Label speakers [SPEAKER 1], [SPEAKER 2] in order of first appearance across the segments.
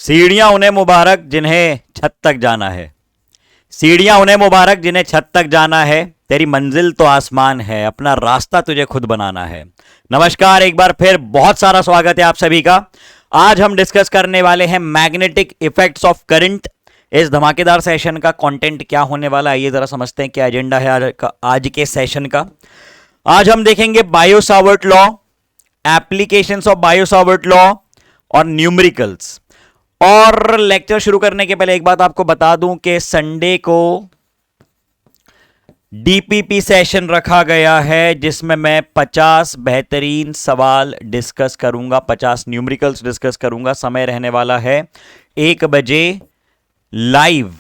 [SPEAKER 1] सीढ़ियां उन्हें मुबारक जिन्हें छत तक जाना है। सीढ़ियां उन्हें मुबारक जिन्हें छत तक जाना है। तेरी मंजिल तो आसमान है, अपना रास्ता तुझे खुद बनाना है। नमस्कार, एक बार फिर बहुत सारा स्वागत है आप सभी का। आज हम डिस्कस करने वाले हैं मैग्नेटिक इफेक्ट्स ऑफ करंट। इस धमाकेदार सेशन का कंटेंट क्या होने वाला है, ये जरा समझते हैं क्या एजेंडा है आज के सेशन का। आज हम देखेंगे bio Savart law, applications of bio Savart law और न्यूमेरिकल्स। और लेक्चर शुरू करने के पहले एक बात आपको बता दूं कि संडे को डीपीपी सेशन रखा गया है जिसमें मैं 50 बेहतरीन सवाल डिस्कस करूंगा, 50 न्यूमेरिकल्स डिस्कस करूंगा। समय रहने वाला है 1 बजे live,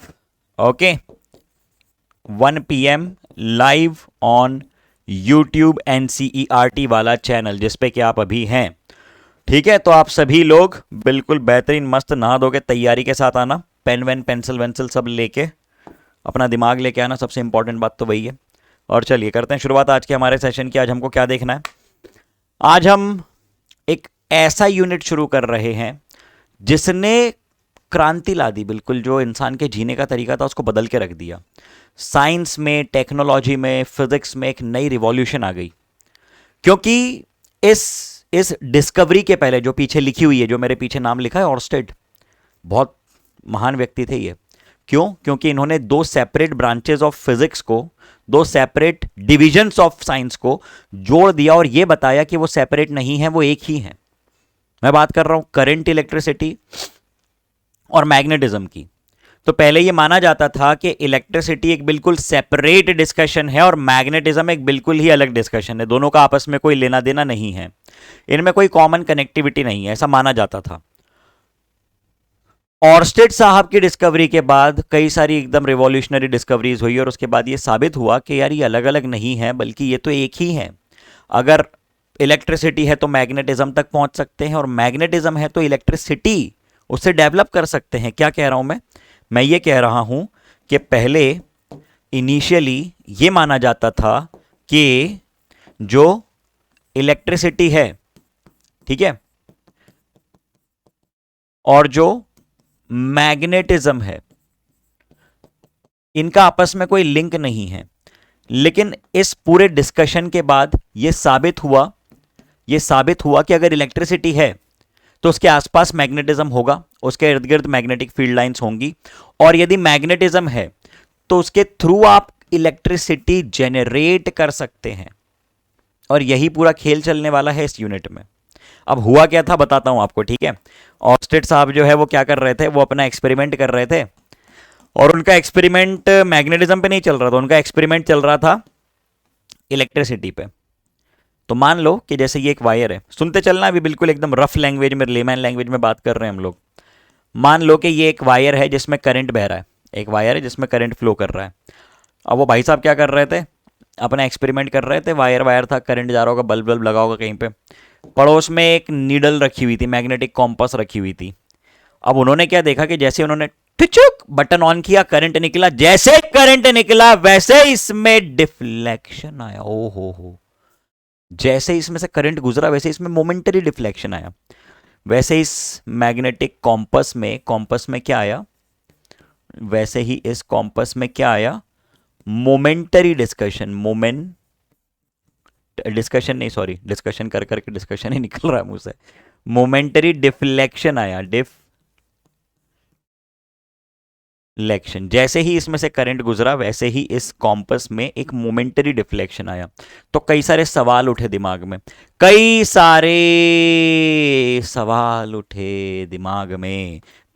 [SPEAKER 1] okay, 1 PM live on YouTube NCERT वाला चैनल जिस पे कि आप अभी हैं। ठीक है, तो आप सभी लोग बिल्कुल बेहतरीन मस्त नहा धो के तैयारी के साथ आना, पेन वेन पेंसिल वेंसिल सब लेके, अपना दिमाग लेके आना, सबसे इंपॉर्टेंट बात तो वही है। और चलिए करते हैं शुरुआत आज के हमारे सेशन की। आज हमको क्या देखना है? आज हम एक ऐसा यूनिट शुरू कर रहे हैं जिसने क्रांति ला दी, बिल्कुल जो इंसान के जीने का तरीका था उसको बदल के रख दिया। साइंस में, टेक्नोलॉजी में, फिजिक्स में एक नई रिवॉल्यूशन आ गई। क्योंकि इस डिस्कवरी के पहले जो पीछे लिखी हुई है, जो मेरे पीछे नाम लिखा है, ऑर्स्टेड, बहुत महान व्यक्ति थे ये। क्यों? क्योंकि इन्होंने 2 सेपरेट ब्रांचेस ऑफ फिजिक्स को, 2 सेपरेट डिविजन्स ऑफ साइंस को जोड़ दिया और यह बताया कि वो सेपरेट नहीं है, वो एक ही है। मैं बात कर रहा हूं करंट, इलेक्ट्रिसिटी और मैग्नेटिज्म की। तो पहले यह माना जाता था कि इलेक्ट्रिसिटी एक बिल्कुल सेपरेट डिस्कशन है और मैग्नेटिज्म एक बिल्कुल ही अलग डिस्कशन है, दोनों का आपस में कोई लेना देना नहीं है, इनमें कोई कॉमन कनेक्टिविटी नहीं है, ऐसा माना जाता था। ऑर्स्टेड साहब की डिस्कवरी के बाद कई सारी एकदम रिवॉल्यूशनरी डिस्कवरीज हुई और उसके बाद ये साबित हुआ कि यार ये अलग अलग नहीं है बल्कि ये तो एक ही है। अगर इलेक्ट्रिसिटी है तो मैग्नेटिज्म तक पहुंच सकते हैं और मैग्नेटिज्म है तो इलेक्ट्रिसिटी उससे डेवलप कर सकते हैं। क्या कह रहा हूं मैं ये कह रहा हूं कि पहले इनिशियली ये माना जाता था कि जो इलेक्ट्रिसिटी है, ठीक है, और जो मैग्नेटिज्म है, इनका आपस में कोई लिंक नहीं है। लेकिन इस पूरे डिस्कशन के बाद यह साबित हुआ कि अगर इलेक्ट्रिसिटी है तो उसके आसपास मैग्नेटिज्म होगा, उसके इर्द गिर्द मैग्नेटिक फील्ड लाइंस होंगी, और यदि मैग्नेटिज्म है तो उसके थ्रू आप इलेक्ट्रिसिटी जेनरेट कर सकते हैं। और यही पूरा खेल चलने वाला है इस यूनिट में। अब हुआ क्या था बताता हूं आपको, ठीक है। ऑर्स्टेड साहब जो है वो क्या कर रहे थे, वो अपना एक्सपेरिमेंट कर रहे थे और उनका एक्सपेरिमेंट मैग्नेटिज्म पे नहीं चल रहा था, उनका एक्सपेरिमेंट चल रहा था इलेक्ट्रिसिटी पे। तो मान लो कि जैसे ये एक वायर है, सुनते चलना, अभी बिल्कुल एकदम रफ लैंग्वेज में, लेमैन लैंग्वेज में बात कर रहे हैं हम लोग। मान लो कि ये एक वायर है जिसमें करंट बह रहा है, एक वायर है जिसमें करंट फ्लो कर रहा है। अब वो भाई साहब क्या कर रहे थे, अपना एक्सपेरिमेंट कर रहे थे, वायर था, करंट जा रहा होगा, बल्ब बल्ब लगा होगा कहीं पे। पड़ोस में एक नीडल रखी हुई थी, मैग्नेटिक कॉम्पास रखी हुई थी। अब उन्होंने क्या देखा कि जैसे उन्होंने ठुचुक बटन ऑन किया, करंट निकला, जैसे करंट निकला वैसे इसमें डिफ्लेक्शन आया। ओ हो, जैसे इसमें से करंट गुजरा वैसे इसमें मोमेंटरी डिफ्लेक्शन आया। वैसे इस मैग्नेटिक कॉम्पास में क्या आया, वैसे ही इस कॉम्पास में क्या आया, मोमेंटरी डिस्कशन कर करके डिस्कशन ही निकल रहा है मुंह से। मोमेंटरी डिफ्लेक्शन आया, डिफ्लेक्शन। जैसे ही इसमें से करंट गुजरा वैसे ही इस कॉम्पास में एक मोमेंटरी डिफ्लेक्शन आया। तो कई सारे सवाल उठे दिमाग में,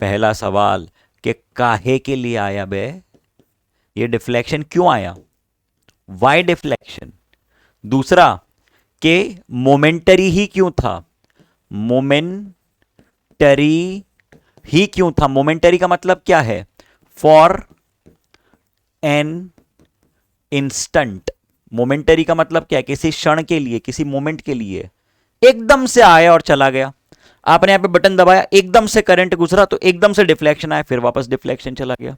[SPEAKER 1] पहला सवाल कि काहे के लिए आया बे ये डिफ्लेक्शन, क्यों आया, वाई डिफ्लेक्शन। दूसरा कि मोमेंटरी ही क्यों था, मोमेंटरी का मतलब क्या है, फॉर एन इंस्टेंट। मोमेंटरी का मतलब क्या है, किसी क्षण के लिए, किसी मोमेंट के लिए। एकदम से आया और चला गया, आपने यहां पे बटन दबाया, एकदम से करंट गुजरा तो एकदम से डिफ्लेक्शन आया, फिर वापस डिफ्लेक्शन चला गया,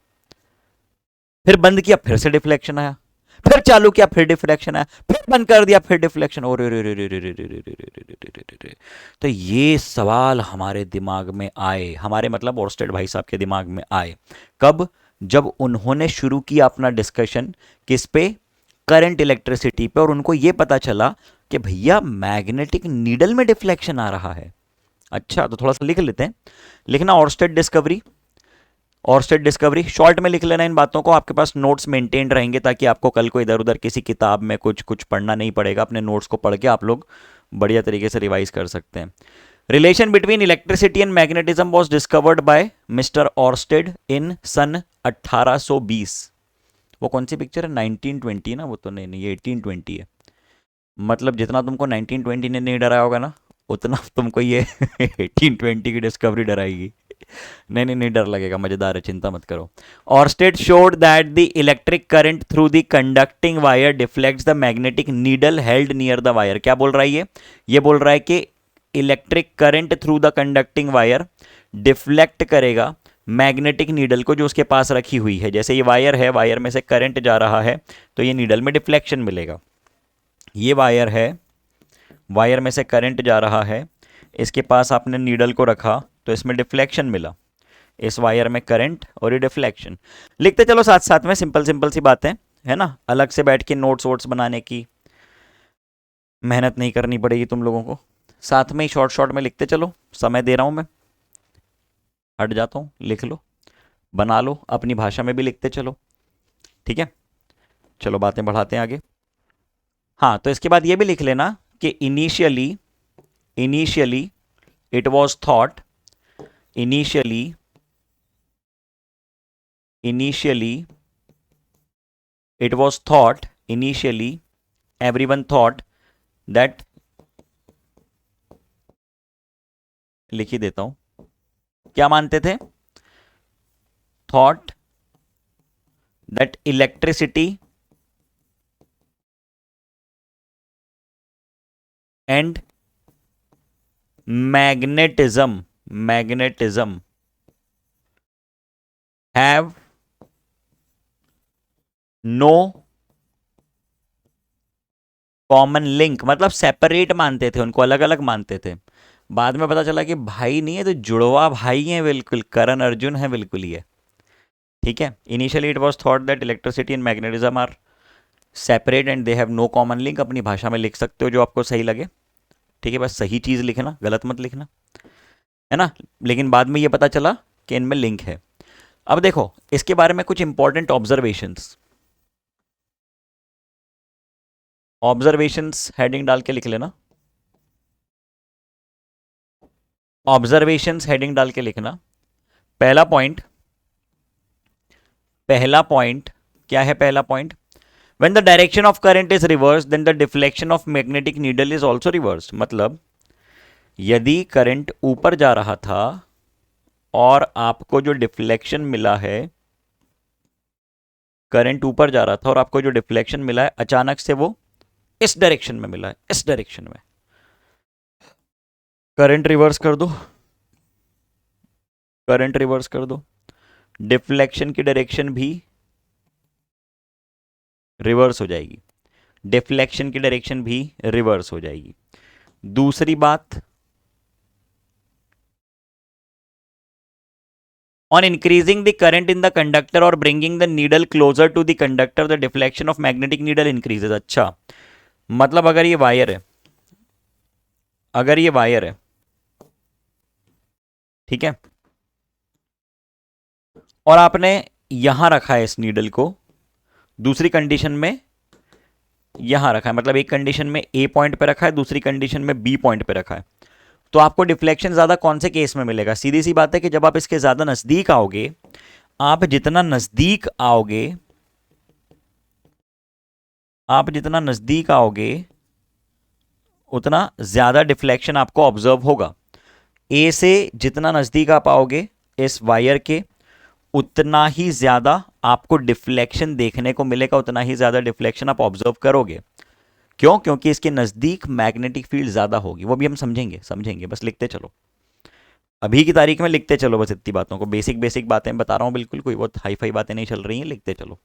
[SPEAKER 1] फिर बंद किया फिर से डिफ्लेक्शन आया। फिर चालू किया फिर डिफ्लेक्शन आया, फिर बंद कर दिया फिर डिफ्लेक्शन। और रे रे रे रे रे रे रे रे रे रे रे रे रे रे। तो ये सवाल हमारे दिमाग में आए, हमारे मतलब ओरस्टेड भाई साहब के दिमाग में आए। कब? जब उन्होंने शुरू किया अपना डिस्कशन किस पे? करंट इलेक्ट्रिसिटी पे, और उनको ये पता चला कि भैया मैग्नेटिक नीडल में डिफ्लेक्शन आ रहा है। अच्छा, तो थोड़ा सा लिख लेते हैं। लिखना Oersted discovery, Oersted discovery short में लिख लेना इन बातों को, आपके पास नोट्स मेंटेन रहेंगे ताकि आपको कल को इधर उधर किसी किताब में कुछ कुछ पढ़ना नहीं पड़ेगा। अपने नोट्स को पढ़ के आप लोग बढ़िया तरीके से रिवाइज कर सकते हैं। Relation between electricity and magnetism was discovered by mister Oersted in सन 1820। वो कौन सी पिक्चर है? 1920 ना? वो तो नहीं नहीं, ये 1820 है। मतलब जितना तुमको 1920 ने नहीं डराया होगा ना, उतना तुमको ये 1820 की डिस्कवरी डराएगी। नहीं नहीं नहीं, डर लगेगा, मजेदार है, चिंता मत करो। Oersted showed that the electric current through the conducting wire deflects the magnetic needle held near the wire. क्या बोल रहा है ये बोल रहा है कि electric current through the conducting wire deflect करेगा मैग्नेटिक नीडल को जो उसके पास रखी हुई है। जैसे ये वायर है, वायर में से करंट जा रहा है तो ये नीडल में डिफ्लेक्शन मिलेगा। ये वायर है, वायर में से करंट जा रहा है, इसके पास आपने नीडल को रखा तो इसमें डिफ्लेक्शन मिला। इस वायर में करंट और ये डिफ्लेक्शन। लिखते चलो साथ साथ में, सिंपल सिंपल सी बातें है ना, अलग से बैठ के नोट्स वोट्स बनाने की मेहनत नहीं करनी पड़ेगी तुम लोगों को। साथ में ही शॉर्ट शॉर्ट में लिखते चलो, समय दे रहा हूं मैं, हट जाता हूं, लिख लो, बना लो, अपनी भाषा में भी लिखते चलो, ठीक है। चलो बातें बढ़ाते हैं आगे। हाँ, तो इसके बाद ये भी लिख लेना कि initially it was thought, initially it was thought, initially everyone thought that, लिख ही देता हूं, क्या मानते थे? thought that electricity and magnetism have no common link, मतलब सेपरेट मानते थे, उनको अलग अलग मानते थे। बाद में पता चला कि भाई नहीं है, तो जुड़वा भाई हैं बिल्कुल, करण अर्जुन है बिल्कुल ये, ठीक है। Initially it was thought that electricity and magnetism are separate and they have no common link. अपनी भाषा में लिख सकते हो जो आपको सही लगे, ठीक है, बस सही चीज लिखना, गलत मत लिखना, है ना। लेकिन बाद में ये पता चला कि इनमें लिंक है। अब देखो इसके बारे में कुछ इंपॉर्टेंट ऑब्जर्वेशंस हेडिंग डाल के लिख लेना, ऑब्जर्वेशंस हेडिंग डाल के लिखना। पहला पॉइंट क्या है? पहला point, when the direction of current is reversed then the deflection of magnetic needle is also reversed। मतलब यदि करंट ऊपर जा रहा था और आपको जो डिफ्लेक्शन मिला है, करंट ऊपर जा रहा था और आपको जो डिफ्लेक्शन मिला है अचानक से वो इस डायरेक्शन में मिला है, इस डायरेक्शन में, करंट रिवर्स कर दो, करंट रिवर्स कर दो, डिफ्लेक्शन की डायरेक्शन भी रिवर्स हो जाएगी, डिफ्लेक्शन की डायरेक्शन भी रिवर्स हो जाएगी। दूसरी बात, on increasing the current in the conductor or bringing the needle closer to the conductor the deflection of magnetic needle increases। अच्छा, मतलब अगर ये वायर है, अगर ये वायर है, ठीक है, और आपने यहां रखा है इस नीडल को, दूसरी कंडीशन में यहां रखा है, मतलब एक कंडीशन में ए पॉइंट पे रखा है, दूसरी कंडीशन में बी पॉइंट पे रखा है, तो आपको डिफ्लेक्शन ज्यादा कौन से केस में मिलेगा? सीधी सी बात है कि जब आप इसके ज्यादा नजदीक आओगे, आप जितना नजदीक आओगे, आप जितना नजदीक आओगे उतना ज्यादा डिफ्लेक्शन आपको ऑब्जर्व होगा। ए से जितना नजदीक आप आओगे इस वायर के, उतना ही ज्यादा आपको डिफ्लेक्शन देखने को मिलेगा, उतना ही ज्यादा डिफ्लेक्शन आप ऑब्जर्व करोगे। क्यों? क्योंकि इसके नजदीक मैग्नेटिक फील्ड ज्यादा होगी, वो भी हम समझेंगे, बस लिखते चलो, अभी की तारीख में लिखते चलो, बस इतनी बातों को, बेसिक बेसिक बातें बता रहा हूं बिल्कुल, कोई बहुत हाई फाई बातें नहीं चल रही हैं, लिखते चलो।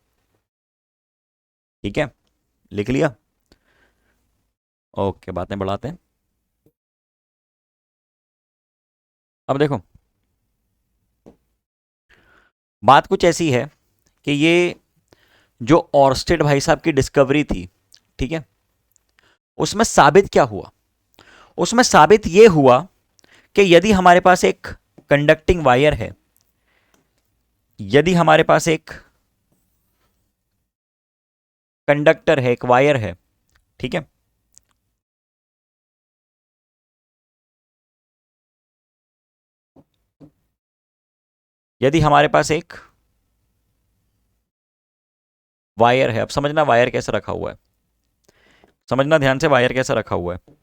[SPEAKER 1] ठीक है, लिख लिया। ओके, बातें बढ़ाते हैं। अब देखो, बात कुछ ऐसी है कि ये जो ऑर्स्टेड भाई साहब की डिस्कवरी थी, ठीक है, उसमें साबित क्या हुआ? उसमें साबित ये हुआ कि यदि हमारे पास एक कंडक्टिंग वायर है, यदि हमारे पास एक कंडक्टर है, एक वायर है, ठीक है, यदि हमारे पास एक वायर है, अब समझना वायर कैसे रखा हुआ है, समझना ध्यान से वायर कैसे रखा हुआ है।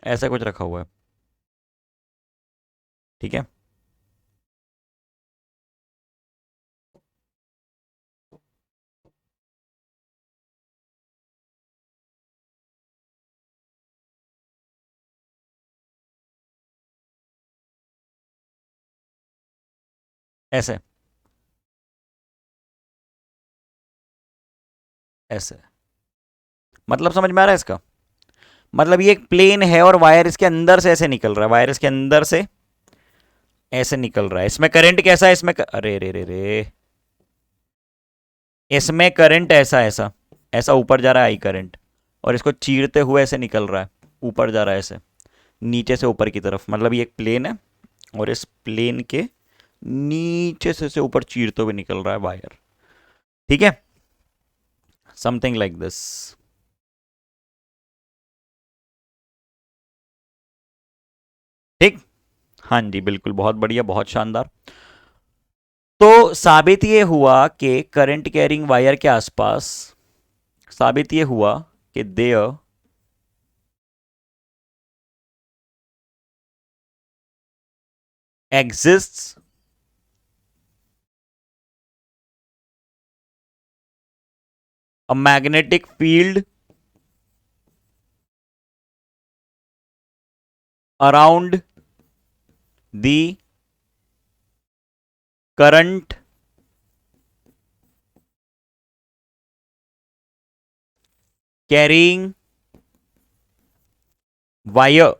[SPEAKER 1] ऐसा कुछ रखा हुआ है, ठीक है, ऐसे, ऐसे, मतलब समझ में आ रहा है इसका? मतलब ये एक प्लेन है और वायर इसके अंदर से ऐसे निकल रहा है, वायर इसके अंदर से ऐसे निकल रहा है। इसमें करंट कैसा है? अरे रे रे रे, इसमें करंट ऐसा ऐसा ऐसा ऊपर जा रहा है, आई करंट, और इसको चीरते हुए ऐसे निकल रहा है, ऊपर जा रहा है ऐसे, नीचे से ऊपर की तरफ। मतलब ये एक प्लेन है और इस प्लेन के नीचे से ऊपर चीरते हुए निकल रहा है वायर, ठीक है, समथिंग लाइक दिस। ठीक, हाँ जी, बिल्कुल, बहुत बढ़िया, बहुत शानदार। तो साबित ये हुआ कि करंट कैरिंग वायर के आसपास, साबित ये हुआ कि there exists a magnetic field around the current carrying wire।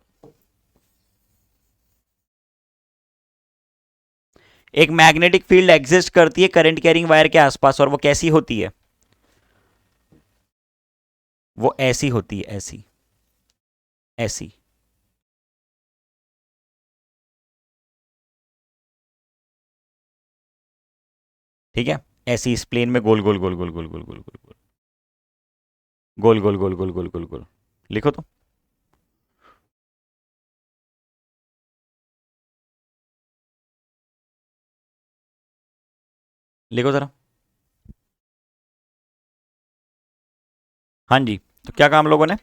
[SPEAKER 1] एक मैग्नेटिक फील्ड एग्जिस्ट करती है करंट कैरिंग वायर के आसपास, और वो कैसी होती है? वो ऐसी होती है, ऐसी, ऐसी, ठीक है, ऐसी, इस प्लेन में गोल गोल गोल गोल गोल गोल गोल गोल गोल गोल गोल गोल गोल गोल गोल। लिखो तो, लिखो जरा। हाँ जी, तो क्या काम लोगों ने?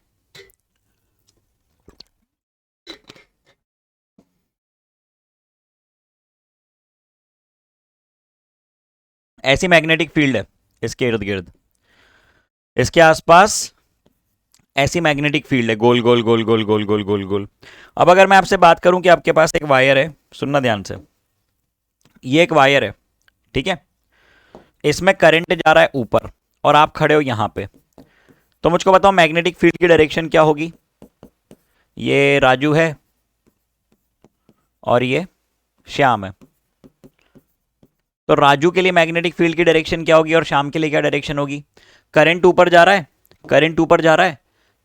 [SPEAKER 1] ऐसी मैग्नेटिक फील्ड है इसके इर्द गिर्द, इसके आसपास ऐसी मैग्नेटिक फील्ड है, गोल गोल गोल गोल गोल गोल गोल गोल। अब अगर मैं आपसे बात करूं कि आपके पास एक वायर है, सुनना ध्यान से, ये एक वायर है, ठीक है, इसमें करंट जा रहा है ऊपर, और आप खड़े हो यहां पे, तो मुझको बताओ मैग्नेटिक फील्ड की डायरेक्शन क्या होगी? ये राजू है और ये श्याम है, तो राजू के लिए मैग्नेटिक फील्ड की डायरेक्शन क्या होगी और श्याम के लिए क्या डायरेक्शन होगी? करंट ऊपर जा रहा है, करंट ऊपर जा रहा है,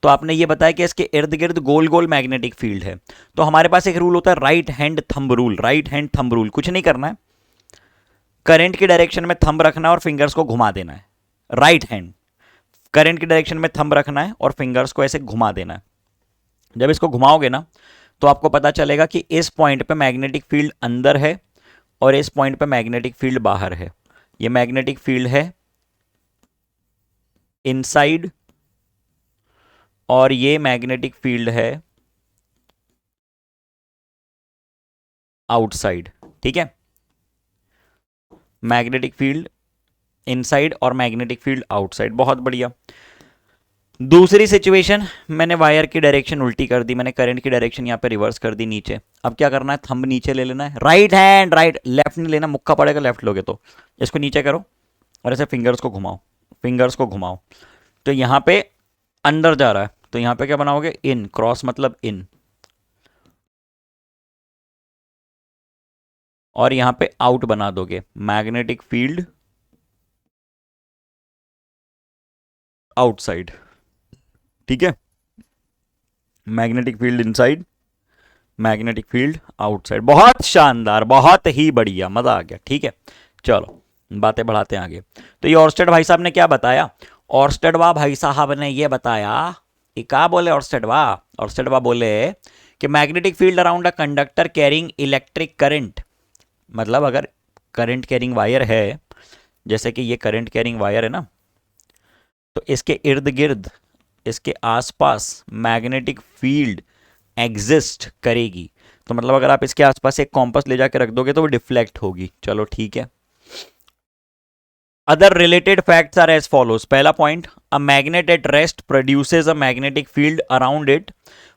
[SPEAKER 1] तो आपने ये बताया कि इसके इर्द गिर्द गोल गोल मैग्नेटिक फील्ड है। तो हमारे पास एक रूल होता है, right hand thumb rule, right hand thumb rule, कुछ नहीं करना है, करंट की डायरेक्शन में थंब रखना है और फिंगर्स को घुमा देना है। राइट हैंड, करंट की डायरेक्शन में थंब रखना है और फिंगर्स को ऐसे घुमा देना है। जब इसको घुमाओगे ना, तो आपको पता चलेगा कि इस पॉइंट पे मैग्नेटिक फील्ड अंदर है और इस पॉइंट पे मैग्नेटिक फील्ड बाहर है। ये मैग्नेटिक फील्ड है इनसाइड और ये मैग्नेटिक फील्ड है आउटसाइड, ठीक है, मैग्नेटिक फील्ड इनसाइड और मैग्नेटिक फील्ड आउटसाइड, बहुत बढ़िया। दूसरी सिचुएशन, मैंने वायर की डायरेक्शन उल्टी कर दी, मैंने करंट की डायरेक्शन यहाँ पे रिवर्स कर दी नीचे। अब क्या करना है, थंब नीचे ले लेना है, राइट हैंड, राइट, लेफ्ट नहीं लेना, मुक्का पड़ेगा लेफ्ट लोगे तो। इसको नीचे करो और ऐसे फिंगर्स को घुमाओ, फिंगर्स को घुमाओ, तो यहाँ पे अंदर जा रहा है, तो यहाँ पे क्या बनाओगे, इन, क्रॉस मतलब इन, और यहाँ पे आउट बना दोगे, मैग्नेटिक फील्ड आउटसाइड, ठीक है, magnetic field inside, magnetic field outside. बहुत शानदार, बहुत ही बढ़िया, मजा आ गया, ठीक है। चलो बातें बढ़ाते हैं आगे। तो ये ऑर्स्टेड भाई साहब ने क्या बताया, ऑर्स्टेडवा भाई साहब ने ये बताया, ये क्या बोले ऑर्स्टेडवा, ऑर्स्टेडवा बोले कि magnetic field around a conductor carrying electric current, मतलब अगर करंट कैरिंग वायर है, जैसे कि ये करंट कैरिंग वायर है ना, तो इसके इर्द गिर्द, इसके आसपास मैग्नेटिक फील्ड एग्जिस्ट करेगी। तो मतलब अगर आप इसके आसपास एक कॉम्पस ले जाकर रख दोगे तो वो डिफ्लेक्ट होगी। चलो ठीक है। Other related facts are as follows. पहला point, a magnet at rest produces a magnetic field around it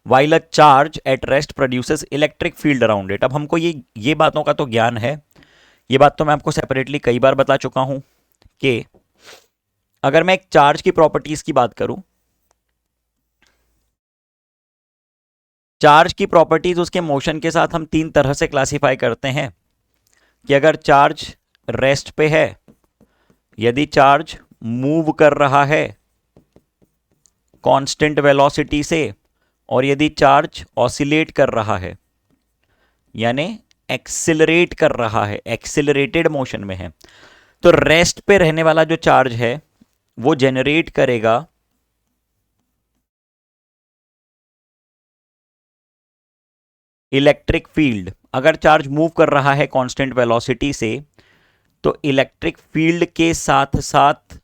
[SPEAKER 1] while a charge at rest produces electric field around it. अब हमको ये बातों का तो ज्ञान है, ये बात तो मैं आपको सेपरेटली कई बार बता चुका हूं कि अगर मैं एक चार्ज की प्रॉपर्टीज की बात करूं, चार्ज की प्रॉपर्टीज उसके मोशन के साथ हम तीन तरह से क्लासिफाई करते हैं कि अगर चार्ज रेस्ट पे है, यदि चार्ज मूव कर रहा है कांस्टेंट वेलोसिटी से, और यदि चार्ज ऑसिलेट कर रहा है यानी एक्सिलरेट कर रहा है, एक्सिलरेटेड मोशन में है, तो रेस्ट पे रहने वाला जो चार्ज है वो जेनरेट करेगा इलेक्ट्रिक फील्ड। अगर चार्ज मूव कर रहा है कांस्टेंट वेलोसिटी से, तो इलेक्ट्रिक फील्ड के साथ साथ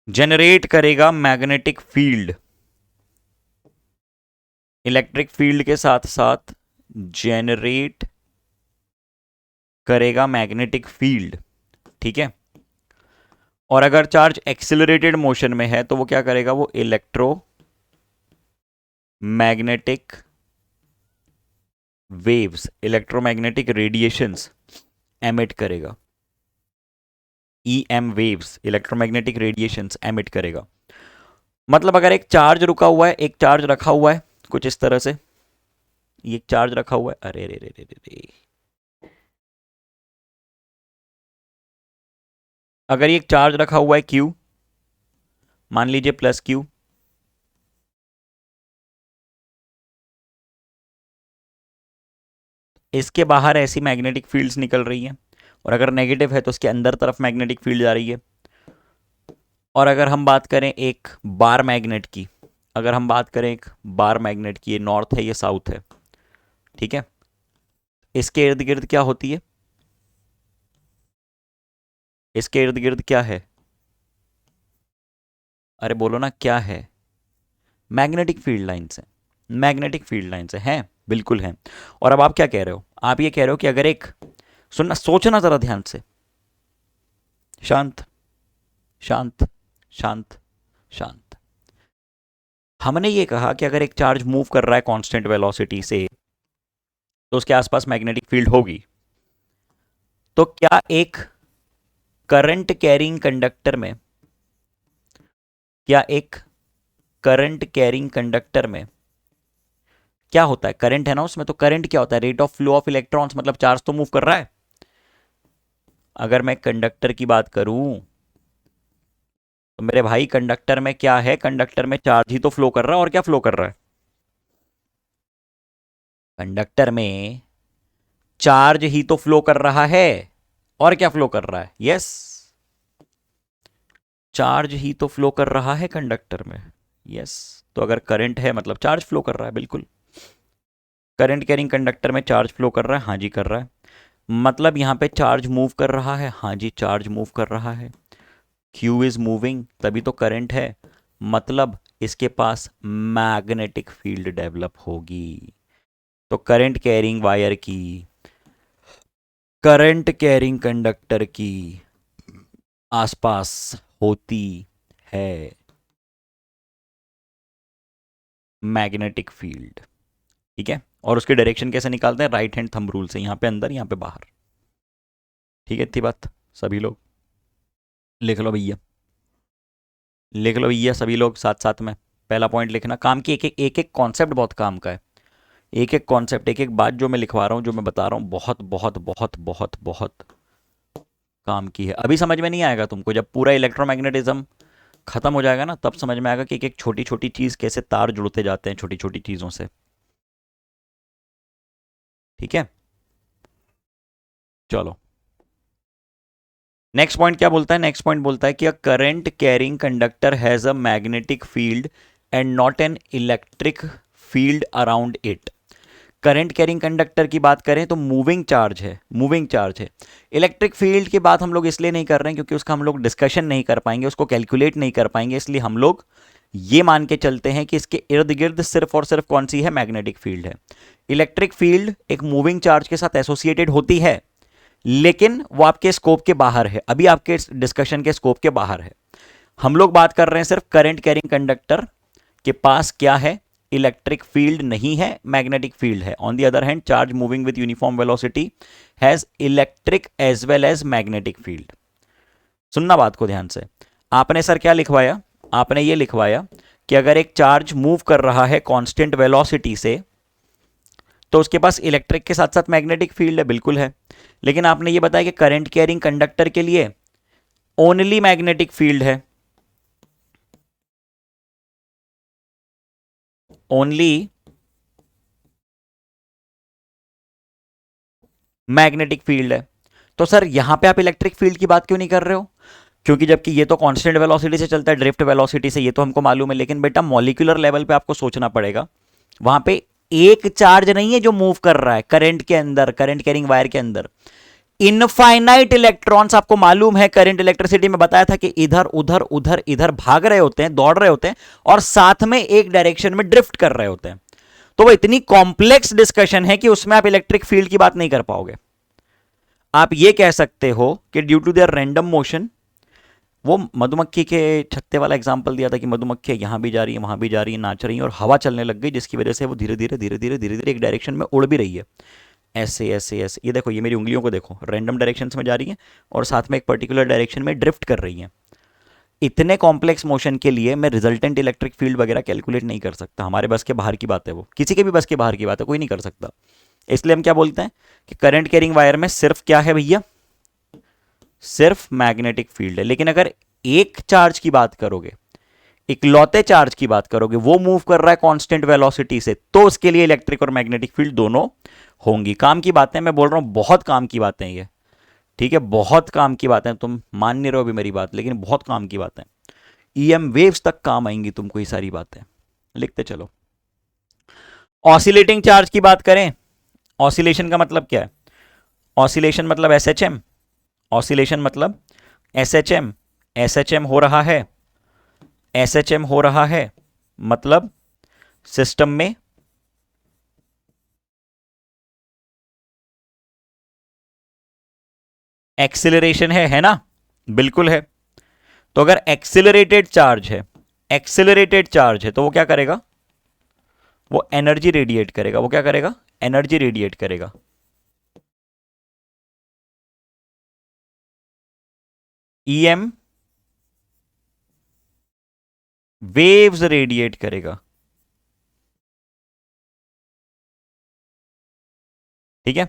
[SPEAKER 1] जनरेट करेगा मैग्नेटिक फील्ड, इलेक्ट्रिक फील्ड के साथ साथ जेनरेट करेगा मैग्नेटिक फील्ड, ठीक है। और अगर चार्ज एक्सिलरेटेड मोशन में है तो वो क्या करेगा, वो electromagnetic waves, electromagnetic radiations emit करेगा, EM waves, electromagnetic radiations emit करेगा। मतलब अगर एक चार्ज रुका हुआ है, एक चार्ज रखा हुआ है कुछ इस तरह से, ये चार्ज रखा हुआ है, अरे रे रे रे रे, अगर ये चार्ज रखा हुआ है Q, मान लीजिए प्लस Q, इसके बाहर ऐसी मैग्नेटिक फील्ड्स निकल रही हैं, और अगर नेगेटिव है तो उसके अंदर तरफ मैग्नेटिक फील्ड जा रही है। और अगर हम बात करें एक बार मैग्नेट की, अगर हम बात करें एक बार मैग्नेट की, ये नॉर्थ है ये साउथ है, ठीक है, इसके इर्द गिर्द क्या होती है, इसके इर्द गिर्द क्या है, अरे बोलो ना क्या है, मैग्नेटिक फील्ड लाइंस है, मैग्नेटिक फील्ड लाइंस है, बिल्कुल है। और अब आप क्या कह रहे हो, आप ये कह रहे हो कि अगर एक, सुनना, सोचना जरा ध्यान से, शांत शांत शांत शांत, हमने ये कहा कि अगर एक चार्ज मूव कर रहा है कांस्टेंट वेलोसिटी से तो उसके आसपास मैग्नेटिक फील्ड होगी। तो क्या एक करंट कैरिंग कंडक्टर में, क्या एक करंट कैरिंग कंडक्टर में क्या होता है, करंट है ना उसमें, तो करंट क्या होता है, rate of flow of electrons, मतलब चार्ज तो मूव कर रहा है। अगर मैं कंडक्टर की बात करूं तो मेरे भाई कंडक्टर में क्या है, कंडक्टर में चार्ज ही तो फ्लो कर रहा है, और क्या फ्लो कर रहा है, कंडक्टर में चार्ज ही तो फ्लो कर रहा है, और क्या फ्लो कर रहा है, यस, चार्ज ही तो फ्लो कर रहा है कंडक्टर में, यस। तो अगर करंट है मतलब चार्ज फ्लो कर रहा है, बिल्कुल, करंट कैरिंग कंडक्टर में चार्ज फ्लो कर रहा है, हाँ जी कर रहा है। मतलब यहां पे चार्ज मूव कर रहा है, हाँ जी चार्ज मूव कर रहा है, Q इज मूविंग, तभी तो करंट है। मतलब इसके पास मैग्नेटिक फील्ड डेवलप होगी। तो करंट कैरिंग वायर की, करंट कैरिंग कंडक्टर की आसपास होती है मैग्नेटिक फील्ड। ठीक है, और उसके डायरेक्शन कैसे निकालते हैं? राइट हैंड थंब रूल से, यहां पे अंदर यहां पे बाहर। ठीक है, इतनी बात सभी लोग लिख लो भैया, लिख लो भैया सभी लोग साथ साथ में। पहला पॉइंट लिखना, काम की एक एक कॉन्सेप्ट बहुत काम का है। एक एक कॉन्सेप्ट, एक एक बात जो मैं लिखवा रहा हूं, जो मैं बता रहा हूं, बहुत बहुत बहुत बहुत बहुत काम की है। अभी समझ में नहीं आएगा तुमको, जब पूरा इलेक्ट्रोमैग्नेटिज्म खत्म हो जाएगा ना, तब समझ में आएगा कि एक एक छोटी छोटी चीज कैसे तार जुड़ते जाते हैं छोटी छोटी चीजों से। ठीक है, चलो नेक्स्ट पॉइंट क्या बोलता है? नेक्स्ट पॉइंट बोलता है कि a current carrying conductor has a magnetic field and not an electric field around it. Current carrying conductor की बात करें तो मूविंग चार्ज है, मूविंग चार्ज है। इलेक्ट्रिक फील्ड की बात हम लोग इसलिए नहीं कर रहे हैं क्योंकि उसका हम लोग डिस्कशन नहीं कर पाएंगे, उसको कैलकुलेट नहीं कर पाएंगे, इसलिए हम लोग ये मान के चलते हैं कि इसके इर्द गिर्द सिर्फ और सिर्फ कौन सी है? मैग्नेटिक फील्ड है। इलेक्ट्रिक फील्ड एक मूविंग चार्ज के साथ एसोसिएटेड होती है, लेकिन वो आपके स्कोप के बाहर है, अभी आपके डिस्कशन के स्कोप के बाहर है। हम लोग बात कर रहे हैं सिर्फ करंट कैरिंग कंडक्टर के पास क्या है? इलेक्ट्रिक फील्ड नहीं है, मैग्नेटिक फील्ड है। On the other hand, charge moving with uniform velocity has electric as well as magnetic field. सुनना बात को ध्यान से। आपने सर क्या लिखवाया? आपने ये लिखवाया कि अगर एक चार्ज मूव कर रहा है कांस्टेंट वेलोसिटी से, तो उसके पास इलेक्ट्रिक के साथ साथ मैग्नेटिक फील्ड है। बिल्कुल है, लेकिन आपने ये बताया कि करंट कैरिंग कंडक्टर के लिए ओनली मैग्नेटिक फील्ड है, ओनली मैग्नेटिक फील्ड है। तो सर यहां पे आप इलेक्ट्रिक फील्ड की बात क्यों नहीं कर रहे हो? क्योंकि जबकि ये तो कांस्टेंट वेलोसिटी से चलता है, ड्रिफ्ट वेलोसिटी से, ये तो हमको मालूम है, लेकिन बेटा मॉलिक्यूलर लेवल पे आपको सोचना पड़ेगा। वहां पे एक चार्ज नहीं है जो मूव कर रहा है करंट के अंदर, करंट कैरिंग वायर के अंदर इनफाइनाइट इलेक्ट्रॉन्स। आपको मालूम है, करंट इलेक्ट्रिसिटी में बताया था कि इधर उधर उधर इधर भाग रहे होते हैं, दौड़ रहे होते हैं, और साथ में एक डायरेक्शन में ड्रिफ्ट कर रहे होते हैं। तो वो इतनी कॉम्प्लेक्स डिस्कशन है कि उसमें आप इलेक्ट्रिक फील्ड की बात नहीं कर पाओगे। आप ये कह सकते हो कि due to their random motion, वो मधुमक्खी के छत्ते वाला एग्जांपल दिया था कि मधुमक्खी यहां भी जा रही है, वहां भी जा रही है, नाच रही है, और हवा चलने लग गई, जिसकी वजह से वो धीरे धीरे धीरे धीरे धीरे धीरे एक डायरेक्शन में उड़ भी रही है। ऐसे ऐसे ऐसे, ये देखो, ये मेरी उंगलियों को देखो, रैंडम डायरेक्शंस में जा रही है और साथ में एक पर्टिकुलर डायरेक्शन में ड्रिफ्ट कर रही है। इतने कॉम्प्लेक्स मोशन के लिए मैं रिजल्टेंट इलेक्ट्रिक फील्ड वगैरह कैलकुलेट नहीं कर सकता। हमारे बस के बाहर की बात है, वो किसी के भी बस के बाहर की बात है, कोई नहीं कर सकता। इसलिए हम क्या बोलते हैं कि करंट कैरिंग वायर में सिर्फ क्या है भैया? सिर्फ मैग्नेटिक फील्ड है। लेकिन अगर एक चार्ज की बात करोगे, इकलौते चार्ज की बात करोगे, वो मूव कर रहा है कांस्टेंट वेलोसिटी से, तो उसके लिए इलेक्ट्रिक और मैग्नेटिक फील्ड दोनों होंगी। काम की बातें मैं बोल रहा हूं, बहुत काम की बातें ये। ठीक है, बहुत काम की बातें। तुम मान नहीं रहे हो अभी मेरी बात, लेकिन बहुत काम की बातें। ईएम वेव्स तक काम आएंगी तुमको ये सारी बातें। लिखते चलो। ऑसिलेटिंग चार्ज की बात करें, ऑसिलेशन का मतलब क्या है? ऑसिलेशन मतलब एसएचएम, ऑसिलेशन मतलब एसएचएम। एसएचएम हो रहा है, एसएचएम हो रहा है, मतलब सिस्टम में एक्सिलरेशन है ना? बिल्कुल है। तो अगर एक्सिलरेटेड चार्ज है, एक्सिलरेटेड चार्ज है, तो वो क्या करेगा? वो एनर्जी रेडिएट करेगा। वो क्या करेगा? एनर्जी रेडिएट करेगा। ईएम वेव्स रेडिएट करेगा। ठीक है,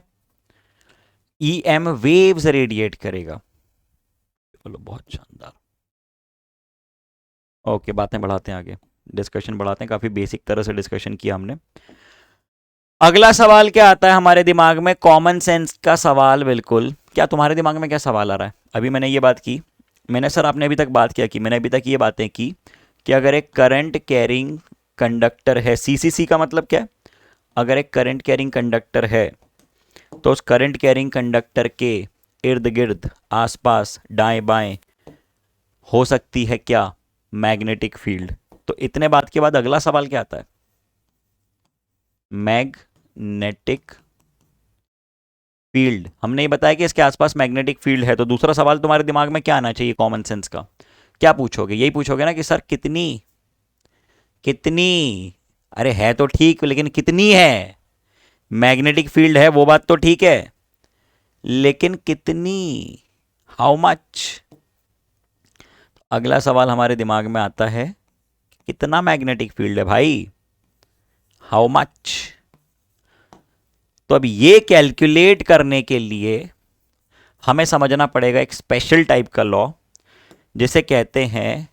[SPEAKER 1] ईएम वेव्स रेडिएट करेगा। चलो, बहुत शानदार। ओके, बातें बढ़ाते हैं आगे, डिस्कशन बढ़ाते हैं। काफी बेसिक तरह से डिस्कशन किया हमने। अगला सवाल क्या आता है हमारे दिमाग में? कॉमन सेंस का सवाल। बिल्कुल। क्या तुम्हारे दिमाग में क्या सवाल आ रहा है? अभी मैंने ये बात की, मैंने सर आपने अभी तक बात क्या की? मैंने अभी तक ये बातें की कि अगर एक करंट कैरिंग कंडक्टर है, सीसीसी का मतलब क्या है? अगर एक करंट कैरिंग कंडक्टर है, तो उस करंट कैरिंग कंडक्टर के इर्द गिर्द, आसपास, दाएं बाएं हो सकती है क्या? Magnetic field. तो इतने बात के बाद अगला सवाल क्या आता है? Magnetic field. हमने ये बताया कि इसके आसपास मैग्नेटिक फील्ड है, तो दूसरा सवाल तुम्हारे दिमाग में क्या आना चाहिए कॉमन सेंस का? क्या पूछोगे? यही पूछोगे ना कि सर कितनी, कितनी, अरे है तो ठीक लेकिन कितनी है? मैग्नेटिक फील्ड है वो बात तो ठीक है, लेकिन कितनी, हाउ मच? अगला सवाल हमारे दिमाग में आता है, कितना मैग्नेटिक फील्ड है भाई, हाउ मच? तो अब ये कैलकुलेट करने के लिए हमें समझना पड़ेगा एक स्पेशल टाइप का लॉ जिसे कहते हैं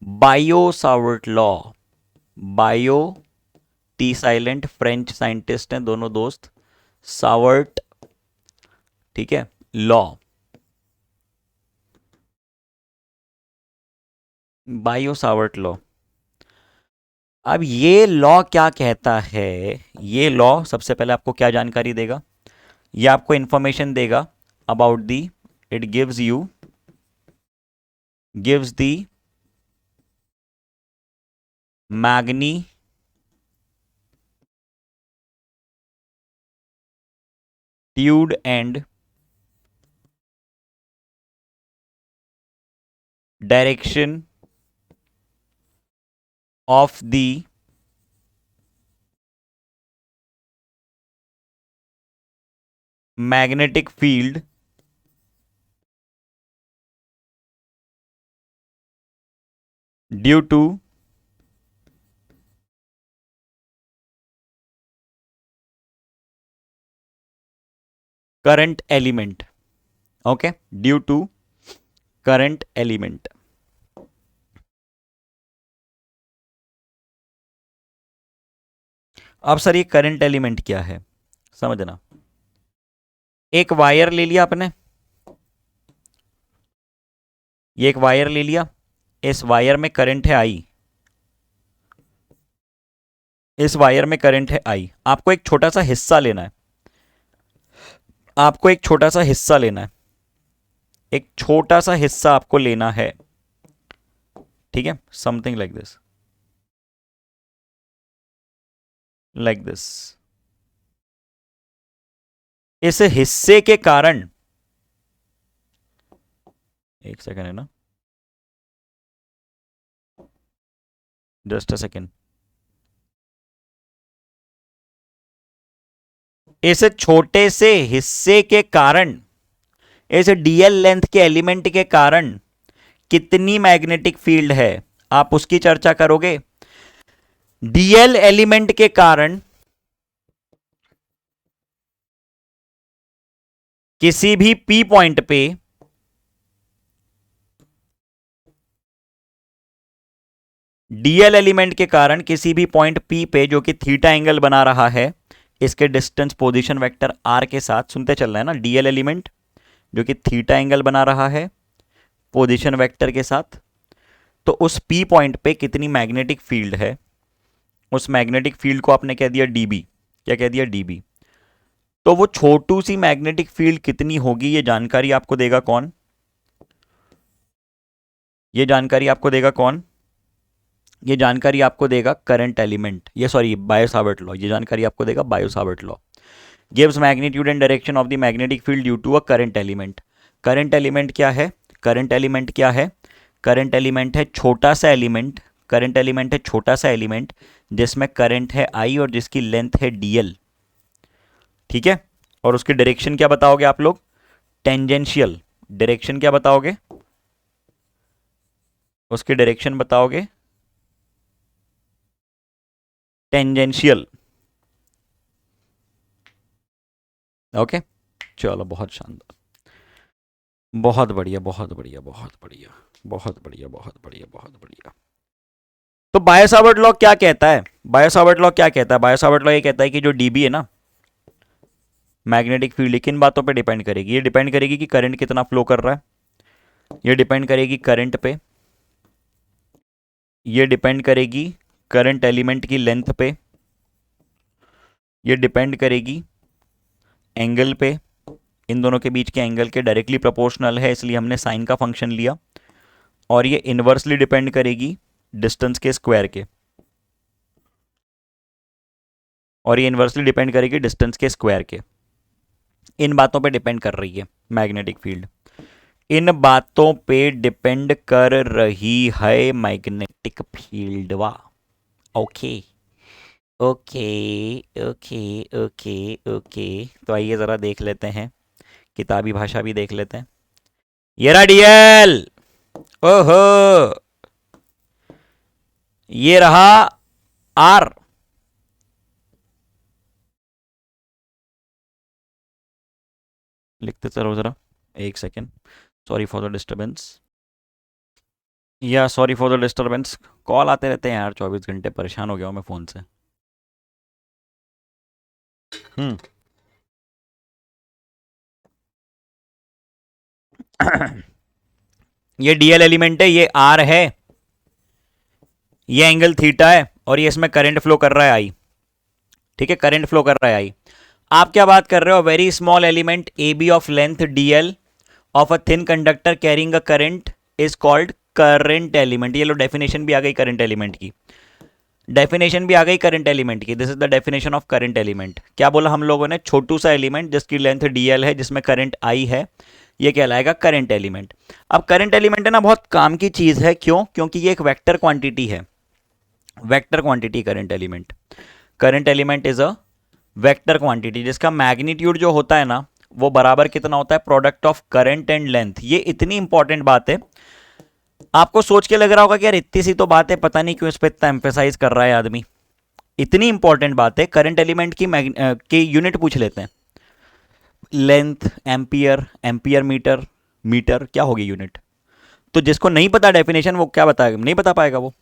[SPEAKER 1] bio Savart law. Bio, T silent, French scientist हैं दोनों दोस्त, सावर्ट, ठीक है, लॉ, बायो सावर्ट लॉ। अब ये लॉ क्या कहता है? ये लॉ सबसे पहले आपको क्या जानकारी देगा? ये आपको इंफॉर्मेशन देगा about the, it gives the magnitude and direction of the magnetic field due to current element. Okay, due to current element. अब सर ये करंट एलिमेंट क्या है समझना। एक वायर ले लिया आपने, ये एक वायर ले लिया, इस वायर में करंट है आई, इस वायर में करंट है आई। आपको एक छोटा सा हिस्सा लेना है, आपको एक छोटा सा हिस्सा लेना है, एक छोटा सा हिस्सा आपको लेना है, ठीक है, something like this, like this. इस हिस्से के कारण, एक सेकंड है ना, जस्ट अ सेकंड। इस छोटे से हिस्से के कारण, इस डीएल लेंथ के एलिमेंट के कारण कितनी मैग्नेटिक फील्ड है, आप उसकी चर्चा करोगे। डीएल एलिमेंट के कारण किसी भी पी पॉइंट पे, डीएल एलिमेंट के कारण किसी भी पॉइंट पी पे जो कि थीटा एंगल बना रहा है इसके डिस्टेंस पोजीशन वेक्टर आर के साथ, सुनते चल रहा है ना, डीएल एलिमेंट जो कि थीटा एंगल बना रहा है पोजीशन वेक्टर के साथ, तो उस पी पॉइंट पे कितनी मैग्नेटिक फील्ड है, उस मैग्नेटिक फील्ड को आपने कह दिया डीबी। क्या कह दिया? डीबी। तो वो छोटू सी मैग्नेटिक फील्ड कितनी होगी, ये जानकारी आपको देगा कौन? ये जानकारी आपको देगा कौन? ये जानकारी आपको देगा करंट एलिमेंट, ये सॉरी बायो सावर्ट लॉ। ये जानकारी आपको देगा Biot Savart law. Gives magnitude and direction of the magnetic field due to a current element. Current element क्या है? करंट एलिमेंट क्या है? करंट एलिमेंट है छोटा सा एलिमेंट, करंट एलिमेंट है छोटा सा एलिमेंट जिसमें करंट है आई और जिसकी लेंथ है डीएल, ठीक है। और उसकी डायरेक्शन क्या बताओगे आप लोग? टेंजेंशियल। डायरेक्शन क्या बताओगे? उसकी डायरेक्शन बताओगे टेंजेंशियल। ओके, चलो बहुत शानदार, बहुत बढ़िया, बहुत बढ़िया, बहुत बढ़िया, बहुत बढ़िया, बहुत बढ़िया, बहुत बढ़िया। तो बायो सावर्ट लॉ क्या कहता है? बायो सावर्ट लॉ क्या कहता है? बायो सावर्ट लॉ ये कहता है कि जो डीबी है ना, मैग्नेटिक फील्ड, किन बातों पे डिपेंड करेगी? ये डिपेंड करेगी कि करंट कितना फ्लो कर रहा है, ये डिपेंड करेगी करंट पे, ये डिपेंड करेगी करंट एलिमेंट की लेंथ पे, ये डिपेंड करेगी एंगल पे, इन दोनों के बीच के एंगल के डायरेक्टली प्रोपोर्शनल है इसलिए हमने साइन का फंक्शन लिया, और ये इनवर्सली डिपेंड करेगी डिस्टेंस के स्क्वायर के, और ये इन्वर्सली डिपेंड करेगी डिस्टेंस के स्क्वायर के। इन बातों पे डिपेंड कर रही है मैग्नेटिक फील्ड, इन बातों पे डिपेंड कर रही है मैग्नेटिक फील्ड। वाह, okay okay okay okay okay. तो आइए ज़रा देख लेते हैं, किताबी भाषा भी देख लेते हैं। ये रहा डीएल, ओहो, ये रहा आर। लिखते चलो ज़रा, एक second, sorry for the disturbance, या sorry for the disturbance, call आते रहते हैं यार 24 घंटे, परेशान हो गया हूँ मैं फ़ोन से। हम्म ये डीएल एलिमेंट है, ये आर है, ये एंगल थीटा है, और ये इसमें करंट फ्लो कर रहा है आई। ठीक है, करंट फ्लो कर रहा है आई। आप क्या बात कर रहे हो, very small element a b of length dl of a thin conductor carrying a current is called current element. ये लो डेफिनेशन भी आ गई करंट एलिमेंट की, डेफिनेशन भी आ गई करंट एलिमेंट की। This is the definition of current element. क्या बोला हम लोगों ने, छोटू सा एलिमेंट जिसकी लेंथ डीएल है, जिसमें करंट आई है, ये कहलाएगा करंट एलिमेंट। अब करंट एलिमेंट है ना, बहुत काम की चीज है। क्यों? क्योंकि ये एक वेक्टर क्वांटिटी है, vector quantity current element. Current element is a vector quantity जिसका मैग्नीट्यूड जो होता है ना, वो बराबर कितना होता है, product of current and length. ये इतनी इंपॉर्टेंट बात है, आपको सोच के लग रहा होगा कि यार इतनी सी तो बात है, पता नहीं क्यों इस पर इतना एम्फेसाइज कर रहा है आदमी। इतनी इंपॉर्टेंट बात है, करंट एलिमेंट की यूनिट पूछ लेते हैं। Length ampere, ampere metre, metre क्या होगी यूनिट। तो जिसको नहीं पता डेफिनेशन, वो क्या बताएगा, नहीं बता पाएगा वो।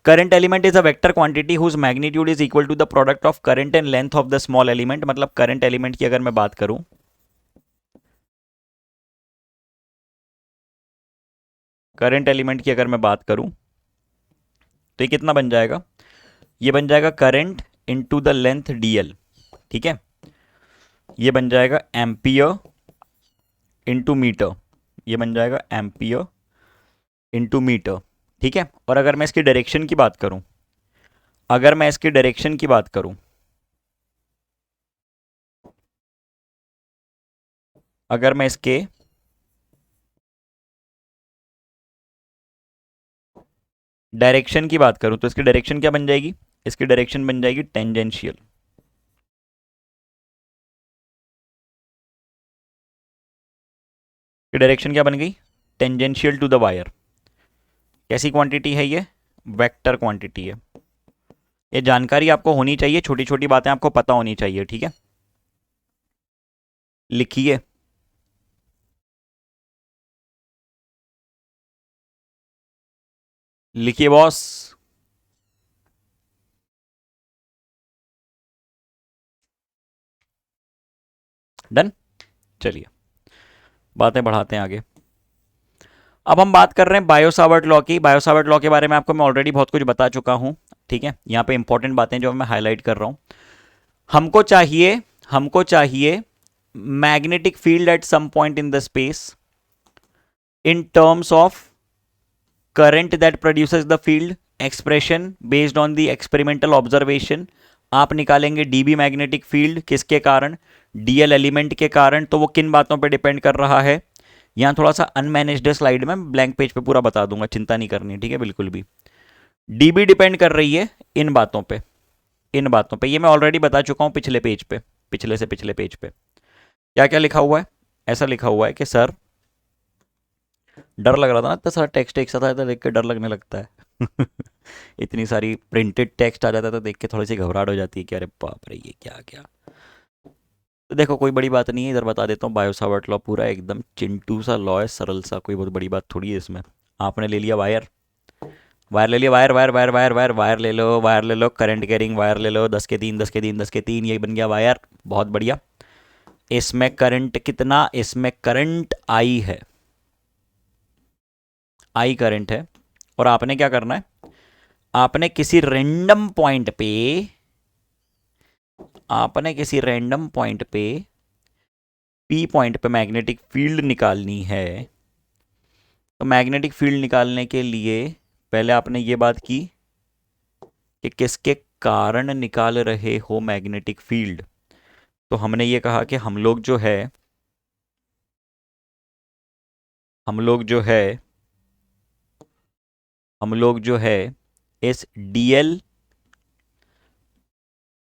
[SPEAKER 1] Current element is a vector quantity whose magnitude is equal to the product of current and length of the small element. मतलब करंट एलिमेंट की अगर मैं बात करूं, करंट एलिमेंट की अगर मैं बात करूं, तो ये कितना बन जाएगा, ये बन जाएगा current into the length DL. ठीक है, ये बन जाएगा एम्पियर इनटू मीटर, ये बन जाएगा एम्पियर इनटू मीटर। ठीक है, और अगर मैं इसकी डायरेक्शन की बात करूं, अगर मैं इसकी डायरेक्शन की बात करूं, अगर मैं इसके डायरेक्शन की बात करूं, तो इसकी डायरेक्शन क्या बन जाएगी, इसकी डायरेक्शन बन जाएगी टेंजेंशियल। डायरेक्शन क्या बन गई, टेंजेंशियल टू द वायर। कैसी क्वांटिटी है ये, वेक्टर क्वांटिटी है। ये जानकारी आपको होनी चाहिए, छोटी छोटी बातें आपको पता होनी चाहिए। ठीक है, लिखिए, लिखिए बॉस। डन, चलिए बातें बढ़ाते हैं आगे। अब हम बात कर रहे हैं बायो सावर्ट लॉ की। बायो सावर्ट लॉ के बारे में आपको मैं ऑलरेडी बहुत कुछ बता चुका हूं। ठीक है, यहाँ पे इंपॉर्टेंट बातें जो मैं हाईलाइट कर रहा हूं, हमको चाहिए magnetic field at some point in the space in terms of current that produces the field expression based on the experimental observation। आप निकालेंगे डीबी मैग्नेटिक फील्ड किसके कारण, डीएल एलिमेंट के कारण। तो वो किन बातों पे डिपेंड कर रहा है, यहां थोड़ा सा अनमैनेज्ड स्लाइड में ब्लैंक पेज पे पूरा बता दूंगा, चिंता नहीं करनी। ठीक है, बिल्कुल भी। डीबी डिपेंड कर रही है इन बातों पे, इन बातों पे। ये मैं ऑलरेडी बता चुका हूं पिछले पेज पे, पिछले से पिछले पेज पे। क्या क्या लिखा हुआ है, ऐसा लिखा हुआ है कि सर, डर लग रहा था ना, इतना सारा टेक्स्ट एक साथ आता है, देख के डर लगने लगता है इतनी सारी प्रिंटेड टेक्स्ट आ जाता है तो देख के थोड़ी सी घबराहट हो जाती है कि अरे बाप रे ये क्या क्या। तो देखो कोई बड़ी बात नहीं है, इधर बता देता हूँ। बायो सावर्ट लॉ पूरा एकदम चिंटू सा लॉ है, सरल सा, कोई बहुत बड़ी बात थोड़ी है इसमें। आपने ले लिया वायर, वायर ले लिया, wire wire wire wire wire wire ले लो, वायर ले लो, करंट कैरिंग वायर ले लो, 10 के 3 10 के 3 10 के 3, ये बन गया वायर, बहुत बढ़िया। इसमें करंट कितना, इसमें करंट आई है, आई करंट है। और आपने क्या करना है, आपने किसी रैंडम पॉइंट पे, आपने किसी रैंडम पॉइंट पे पी पॉइंट पे मैग्नेटिक फील्ड निकालनी है। तो मैग्नेटिक फील्ड निकालने के लिए पहले आपने ये बात की कि किसके कारण निकाल रहे हो मैग्नेटिक फील्ड। तो हमने ये कहा कि हम लोग जो है हम लोग जो है हम लोग जो है इस डीएल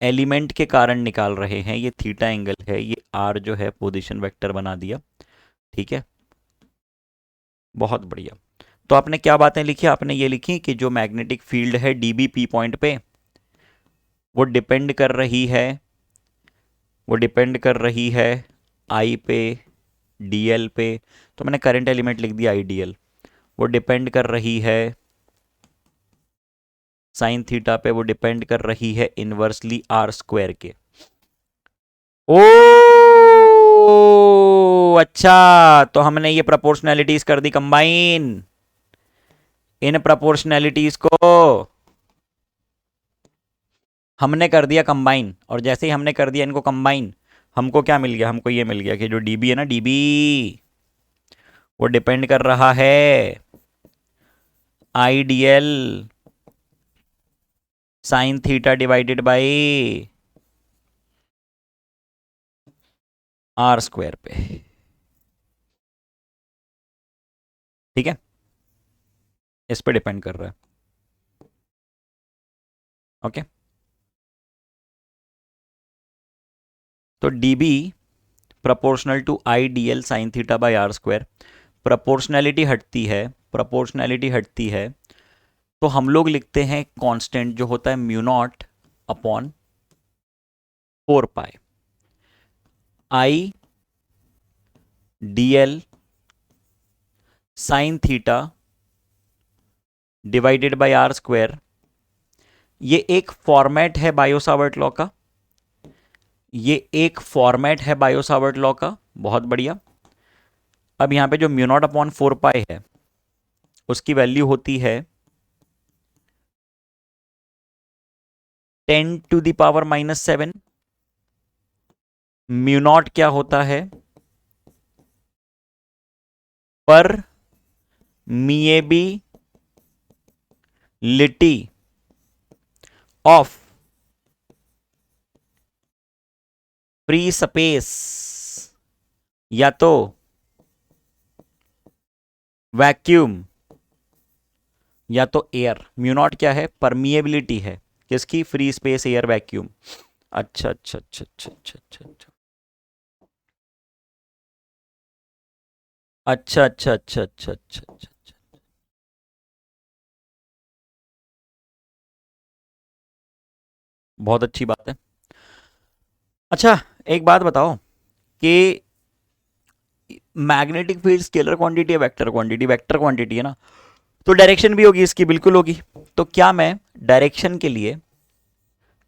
[SPEAKER 1] एलिमेंट के कारण निकाल रहे हैं। ये थीटा एंगल है, ये आर जो है पोजीशन वेक्टर बना दिया। ठीक है, बहुत बढ़िया। तो आपने क्या बातें लिखी? आपने ये लिखी कि जो मैग्नेटिक फील्ड है डीबी पी पॉइंट पे, वो डिपेंड कर रही है आई पे, डीएल पे। तो मैंने करंट एलिमेंट लिख दिया आई डीएल। वो डिपेंड कर रही है साइन थीटा पे, वो डिपेंड कर रही है इनवर्सली आर स्क्वायर के। ओ अच्छा, तो हमने ये प्रोपोर्शनैलिटीज कर दी कंबाइन। इन प्रोपोर्शनैलिटीज को हमने कर दिया कंबाइन, और जैसे ही हमने कर दिया इनको कंबाइन, हमको क्या मिल गया? हमको ये मिल गया कि जो डीबी है ना, डीबी वो डिपेंड कर रहा है IDL sine theta divided by R square पे। ठीक है, इस पे डिपेंड कर रहा है। ओके, तो dB proportional to I D L sine theta by R square. Proportionality हटती है तो हम लोग लिखते हैं कांस्टेंट जो होता है mu naught upon 4 pi I D L sine theta divided by R square. ये एक फॉर्मेट है बायो सावर्ट लॉ का, बहुत बढ़िया। अब यहां पे जो म्यू नॉट अपॉन 4 पाई है उसकी वैल्यू होती है 10⁻⁻7। म्यू नॉट क्या होता है? पर मीएबी लिटी ऑफ फ्री स्पेस या तो वैक्यूम या तो एयर। म्यू नॉट क्या है? परमिएबिलिटी है किसकी? Free space, air, vacuum. अच्छा अच्छा अच्छा अच्छा अच्छा अच्छा अच्छा अच्छा अच्छा अच्छा अच्छा अच्छा अच्छा अच्छा। बहुत अच्छी बात है। अच्छा, एक बात बताओ कि मैग्नेटिक फील्ड स्केलर क्वांटिटी है वेक्टर क्वांटिटी? वेक्टर क्वांटिटी है ना, तो डायरेक्शन भी होगी इसकी, बिल्कुल होगी। तो डायरेक्शन के लिए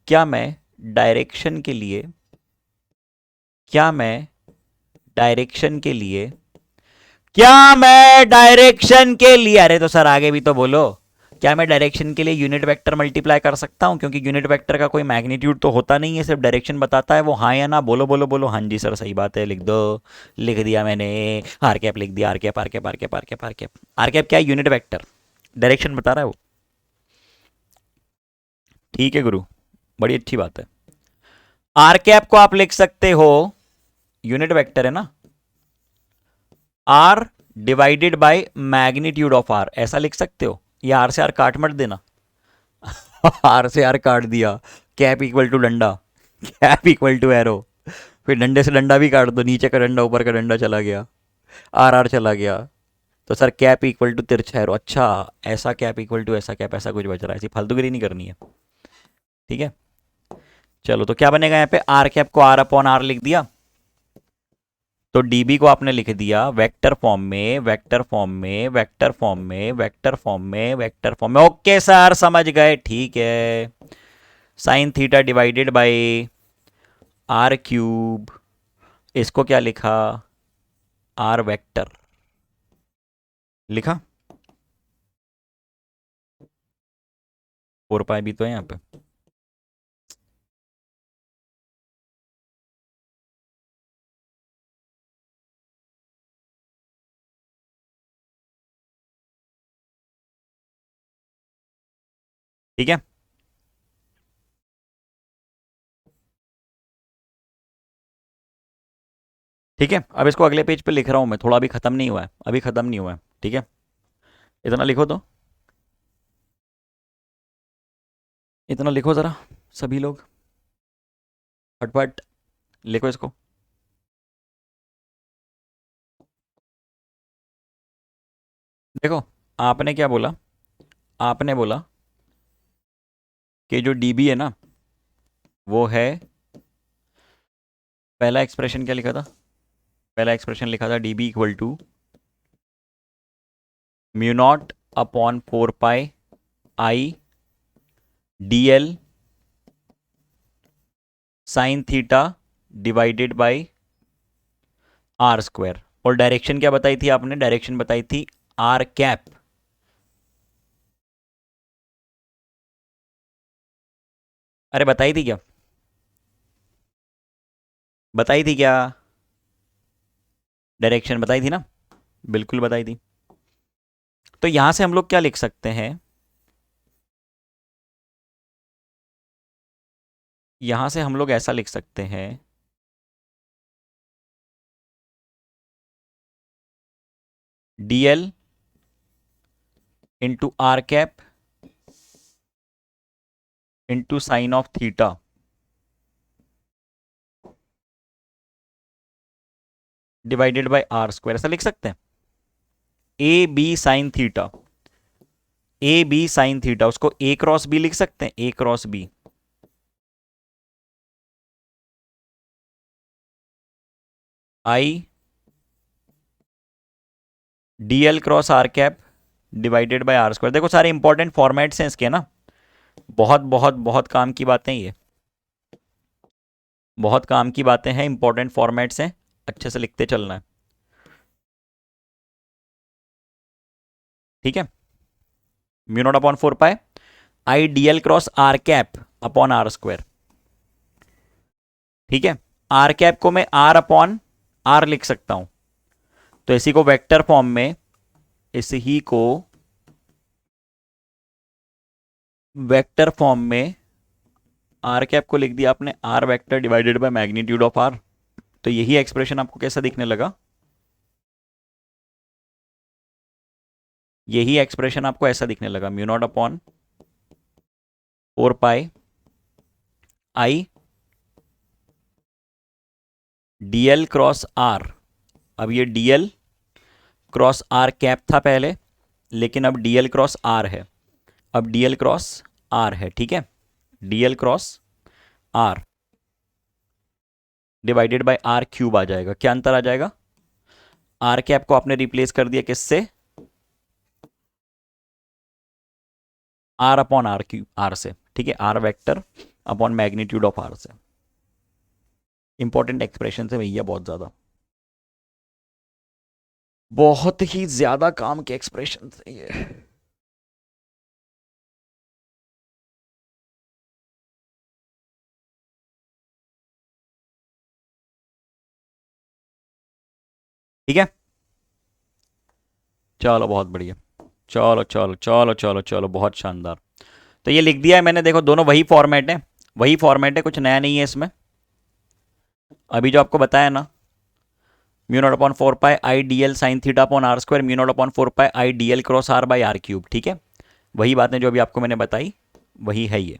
[SPEAKER 1] क्या मैं डायरेक्शन के लिए क्या मैं डायरेक्शन के लिए अरे तो सर आगे भी तो बोलो। क्या मैं डायरेक्शन के लिए यूनिट वेक्टर मल्टीप्लाई कर सकता हूं? क्योंकि यूनिट वेक्टर का कोई मैग्नीट्यूड तो होता नहीं है, सिर्फ डायरेक्शन बताता है वो। हाँ या ना? बोलो बोलो बोलो। हाँ जी सर, सही बात है, लिख दो। लिख दिया मैंने। आर कैप लिख दिया, R cap R cap R cap R cap R cap. R cap क्या है? यूनिट वेक्टर, डायरेक्शन बता रहा है वो। ठीक है गुरु, बड़ी अच्छी बात है। आर कैप को आप लिख सकते हो, यूनिट वेक्टर है ना, R divided by magnitude of R, ऐसा लिख सकते हो। या आर से आर काट मत देना। आर से आर काट दिया, कैप इक्वल टू डंडा, कैप इक्वल टू एरो। फिर डंडे से डंडा भी काट दो, नीचे का डंडा ऊपर का डंडा चला गया, आर आर चला गया। तो सर कैप इक्वल टू तिरछा एरो। अच्छा, ऐसा कैप इक्वल टू ऐसा कैप, ऐसा कुछ बच रहा है, ऐसी फालतूगिरी नहीं करनी है। ठीक है, चलो तो क्या बनेगा यहाँ पे? आर कैप को आर अपॉन आर लिख दिया, तो डीबी को आपने लिख दिया वेक्टर फॉर्म में, वेक्टर फॉर्म में, वेक्टर फॉर्म में, वेक्टर फॉर्म में, वेक्टर फॉर्म में। ओके सर, समझ गए, ठीक है। Sine theta divided by R cube, इसको क्या लिखा? आर वेक्टर लिखा। 4 पाई भी तो है यहाँ पे। ठीक है। ठीक है, अब इसको अगले पेज पे लिख रहा हूं मैं, थोड़ा अभी खत्म नहीं हुआ है, अभी खत्म नहीं हुआ है। ठीक है, इतना लिखो तो, इतना लिखो जरा सभी लोग, फटफट लिखो इसको। देखो, आपने क्या बोला, आपने बोला कि जो डीबी है ना, वो है, पहला एक्सप्रेशन क्या लिखा था, पहला एक्सप्रेशन लिखा था DB equal to mu naught upon 4 pi I D L sine theta divided by R square. और डायरेक्शन क्या बताई थी आपने, डायरेक्शन बताई थी आर कैप। अरे बताई थी क्या, बताई थी क्या, डायरेक्शन बताई थी ना, बिल्कुल बताई थी। तो यहां से हम लोग क्या लिख सकते हैं, यहां से हम लोग ऐसा लिख सकते हैं, D L into R cap into sine of theta divided by R square, ऐसा लिख सकते हैं। A B sine theta, A B sine theta, उसको ए क्रॉस बी लिख सकते हैं, A cross B, I D L cross R cap divided by R square. देखो सारे इंपॉर्टेंट फॉर्मेट्स हैं इसके ना, बहुत बहुत बहुत काम की बातें ये, बहुत काम की बातें हैं, इंपॉर्टेंट फॉर्मेट्स हैं, अच्छे से लिखते चलना है। ठीक है, mu naught upon 4 pi I D L cross R cap upon R square. ठीक है, आर कैप को मैं आर अपॉन आर लिख सकता हूं, तो इसी को वेक्टर फॉर्म में, इस ही को वेक्टर फॉर्म में, आर कैप को लिख दिया आपने R vector divided by magnitude of R. तो यही एक्सप्रेशन आपको कैसा दिखने लगा, यही एक्सप्रेशन आपको ऐसा दिखने लगा, mu naught upon 4 pi I DL cross R. अब ये डीएल क्रॉस आर कैप था पहले, लेकिन अब डीएल क्रॉस आर है, अब डीएल क्रॉस आर है। ठीक है, DL cross R divided by R cube आ जाएगा। क्या अंतर आ जाएगा, आर कैप को आपने रिप्लेस कर दिया किससे, R upon R cube, R से। ठीक है, R vector upon magnitude of R से। इंपॉर्टेंट एक्सप्रेशन है भैया, बहुत ज्यादा, बहुत ही ज्यादा काम के एक्सप्रेशन है ये। ठीक है, चलो बहुत बढ़िया, चलो चलो चलो चलो चलो, बहुत शानदार। तो ये लिख दिया है मैंने, देखो दोनों वही फॉर्मेट है, वही फॉर्मेट है, कुछ नया नहीं है इसमें। अभी जो आपको बताया ना, mu naught upon 4 pi I D L sine theta upon R square, mu naught upon 4 pi I D L cross R by R cube. ठीक है, वही बातें जो अभी आपको मैंने बताई, वही है ये।